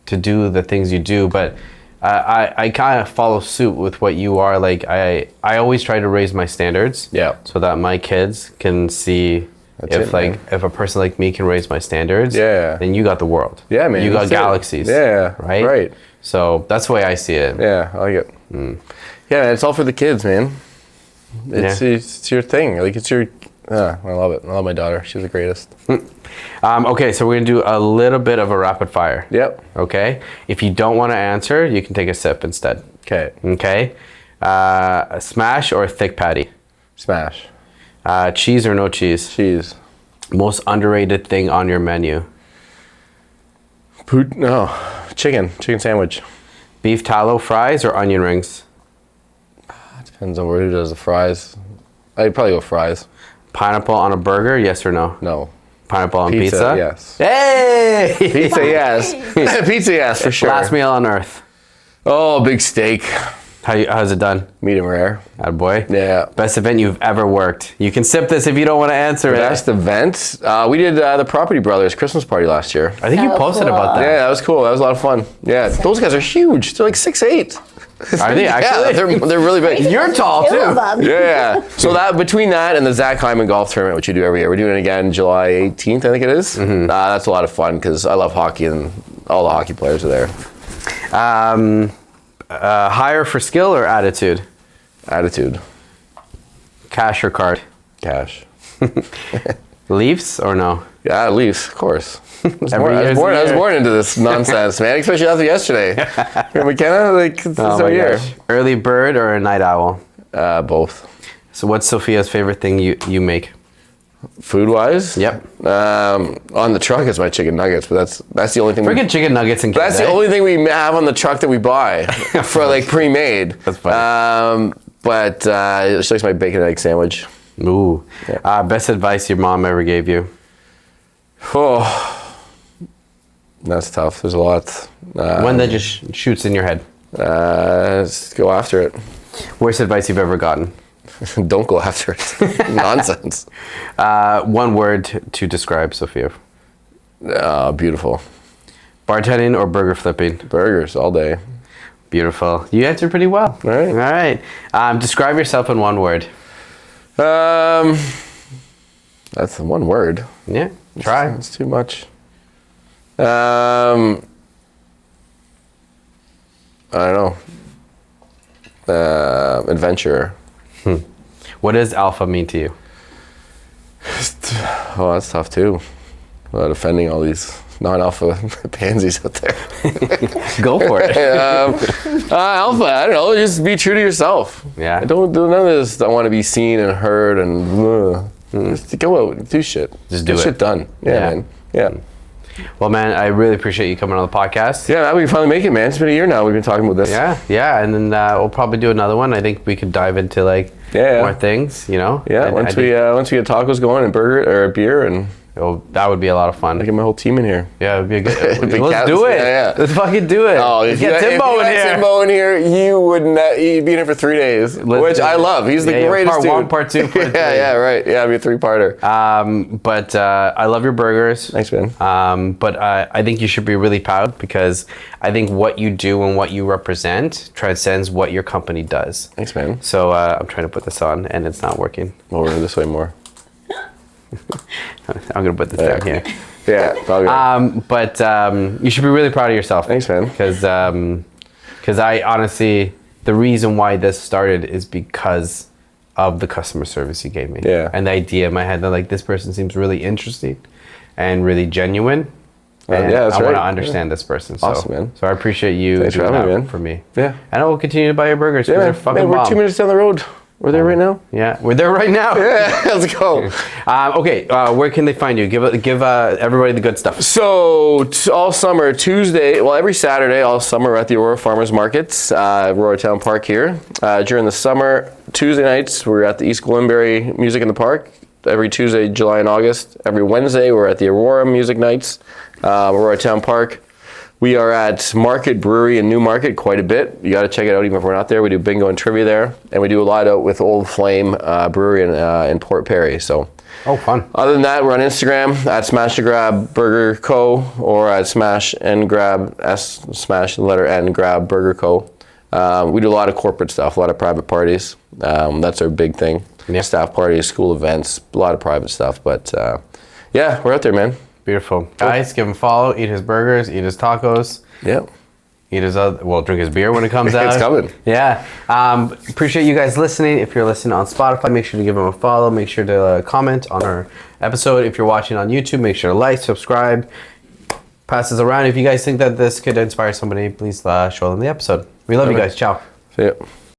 Speaker 1: to do the things you do, but I kind of follow suit with what you are. I always try to raise my standards.
Speaker 3: Yeah.
Speaker 1: So that my kids can see if a person like me can raise my standards.
Speaker 3: Yeah.
Speaker 1: Then you got the world.
Speaker 3: Yeah, man.
Speaker 1: You got galaxies.
Speaker 3: Yeah.
Speaker 1: Right.
Speaker 3: Right.
Speaker 1: So that's the way I see it.
Speaker 3: Yeah, I like it. Yeah, man, it's all for the kids, man. It's your thing. It's your. I love it. I love my daughter. She's the greatest.
Speaker 1: Okay, so we're gonna do a little bit of a rapid fire.
Speaker 3: Yep.
Speaker 1: Okay. If you don't want to answer, you can take a sip instead.
Speaker 3: Okay.
Speaker 1: Okay. A smash or a thick patty?
Speaker 3: Smash.
Speaker 1: Cheese or no cheese?
Speaker 3: Cheese.
Speaker 1: Most underrated thing on your menu?
Speaker 3: Chicken sandwich.
Speaker 1: Beef tallow fries or onion rings?
Speaker 3: Depends on who does the fries. I'd probably go fries.
Speaker 1: Pineapple on a burger, yes or no?
Speaker 3: No.
Speaker 1: Pineapple on pizza?
Speaker 3: Yes.
Speaker 1: Hey!
Speaker 3: Pizza, yes. Pizza, yes, for sure.
Speaker 1: Last meal on earth.
Speaker 3: Oh, big steak.
Speaker 1: How's it done?
Speaker 3: Medium rare.
Speaker 1: Attaboy.
Speaker 3: Yeah.
Speaker 1: Best event you've ever worked? You can sip this if you don't want to answer it.
Speaker 3: Best event? We did the Property Brothers Christmas party last year.
Speaker 1: I think you posted about that.
Speaker 3: Yeah, that was cool. That was a lot of fun. Yeah, those guys are huge. They're 6'8".
Speaker 1: Are they actually?
Speaker 3: Yeah, they're really big.
Speaker 1: You're tall too.
Speaker 3: Yeah. So between that and the Zach Hyman golf tournament, which we do every year, we're doing it again July 18th, I think it is. That's a lot of fun because I love hockey and all the hockey players are there.
Speaker 1: Hire for skill or attitude?
Speaker 3: Attitude.
Speaker 1: Cash or card?
Speaker 3: Cash.
Speaker 1: Leafs or no?
Speaker 3: Yeah, Leafs, of course. I was
Speaker 1: year.
Speaker 3: born into this nonsense, man. Especially after yesterday. Here in McKenna, it's year.
Speaker 1: Gosh. Early bird or a night owl?
Speaker 3: Both.
Speaker 1: So what's Sophia's favorite thing you make?
Speaker 3: Food-wise?
Speaker 1: Yep.
Speaker 3: On the truck is my chicken nuggets, but that's the only thing.
Speaker 1: Freaking chicken nuggets and
Speaker 3: That's the only thing we have on the truck that we buy for pre-made.
Speaker 1: That's funny.
Speaker 3: But she likes my bacon and egg sandwich.
Speaker 1: Ooh.
Speaker 3: Yeah.
Speaker 1: Best advice your mom ever gave you?
Speaker 3: Oh, that's tough. There's a lot.
Speaker 1: One that just shoots in your head.
Speaker 3: Just go after it.
Speaker 1: Worst advice you've ever gotten?
Speaker 3: Don't go after it. Nonsense.
Speaker 1: One word to describe Sophia.
Speaker 3: Beautiful.
Speaker 1: Bartending or burger flipping?
Speaker 3: Burgers all day.
Speaker 1: Beautiful. You answered pretty well.
Speaker 3: All right.
Speaker 1: All right. Describe yourself in one word.
Speaker 3: That's the one word.
Speaker 1: Yeah. Try.
Speaker 3: It's too much. I don't know. Adventure.
Speaker 1: What does alpha mean to you?
Speaker 3: Oh, that's tough too. Defending all these non-alpha pansies out there.
Speaker 1: Go for it.
Speaker 3: Alpha, I don't know. Just be true to yourself.
Speaker 1: Yeah.
Speaker 3: I don't do none of this. I want to be seen and heard and just go out and do shit.
Speaker 1: Just do
Speaker 3: Get
Speaker 1: it.
Speaker 3: shit done. Yeah, man. Yeah.
Speaker 1: Well, man, I really appreciate you coming on the podcast.
Speaker 3: Yeah, we can finally make it, man. It's been a year now. We've been talking about this.
Speaker 1: Yeah, and then we'll probably do another one. I think we could dive into more things,
Speaker 3: Yeah, once we get tacos going and burger or beer and
Speaker 1: That would be a lot of fun.
Speaker 3: I get my whole team in here.
Speaker 1: Yeah, it would be a good.
Speaker 3: Big
Speaker 1: Let's
Speaker 3: cats.
Speaker 1: do it.
Speaker 3: Yeah.
Speaker 1: Let's fucking do it.
Speaker 3: Oh,
Speaker 1: Let's get Timbo in here.
Speaker 3: Timbo in here, you'd be in here for 3 days, which I love. He's the greatest
Speaker 1: part
Speaker 3: dude.
Speaker 1: Part 1, part 2, part 3.
Speaker 3: Yeah, right. Yeah, it'd be a 3-parter.
Speaker 1: But I love your burgers.
Speaker 3: Thanks, man.
Speaker 1: But I think you should be really proud because I think what you do and what you represent transcends what your company does.
Speaker 3: Thanks, man.
Speaker 1: So I'm trying to put this on and it's not working.
Speaker 3: Over this way more.
Speaker 1: I'm gonna put this down here.
Speaker 3: Yeah, it's all good.
Speaker 1: But you should be really proud of yourself.
Speaker 3: Thanks, man.
Speaker 1: Because I honestly, the reason why this started is because of the customer service you gave me.
Speaker 3: Yeah.
Speaker 1: And the idea in my head that like this person seems really interesting and really genuine. And
Speaker 3: yeah, that's
Speaker 1: I want to
Speaker 3: right.
Speaker 1: understand this person. So,
Speaker 3: Awesome, man.
Speaker 1: So I appreciate you
Speaker 3: Thanks for
Speaker 1: doing
Speaker 3: having
Speaker 1: that
Speaker 3: me, man.
Speaker 1: for me.
Speaker 3: Yeah.
Speaker 1: And I will continue to buy your burgers
Speaker 3: Yeah,
Speaker 1: because they're
Speaker 3: man.
Speaker 1: fucking
Speaker 3: We're
Speaker 1: bomb.
Speaker 3: 2 minutes down the road. We're there right now.
Speaker 1: Yeah, we're there right now.
Speaker 3: Yeah, let's go.
Speaker 1: Okay, where can they find you? Give everybody the good stuff.
Speaker 3: So all summer, Tuesday, well, every Saturday, all summer, we're at the Aurora Farmers Markets, Aurora Town Park here. During the summer, Tuesday nights, we're at the East Gwillimbury Music in the Park. Every Tuesday, July and August. Every Wednesday, we're at the Aurora Music Nights, Aurora Town Park. We are at Market Brewery in Newmarket quite a bit. You got to check it out even if we're not there. We do bingo and trivia there. And we do a lot out with Old Flame Brewery in Port Perry. So,
Speaker 1: fun.
Speaker 3: Other than that, we're on Instagram at Smash and Grab Burger Co. or at Smash and Grab, Smash the letter N, Grab Burger Co. We do a lot of corporate stuff, a lot of private parties. That's our big thing.
Speaker 1: Yeah.
Speaker 3: Staff parties, school events, a lot of private stuff. But yeah, we're out there, man.
Speaker 1: Beautiful. Guys, give him a follow, eat his burgers, eat his tacos.
Speaker 3: Yep.
Speaker 1: Eat his drink his beer when it comes out.
Speaker 3: It's coming.
Speaker 1: Yeah. Appreciate you guys listening. If you're listening on Spotify, make sure to give him a follow. Make sure to comment on our episode. If you're watching on YouTube, make sure to like, subscribe, pass this around. If you guys think that this could inspire somebody, please show them the episode. We love you guys. Ciao.
Speaker 3: See ya.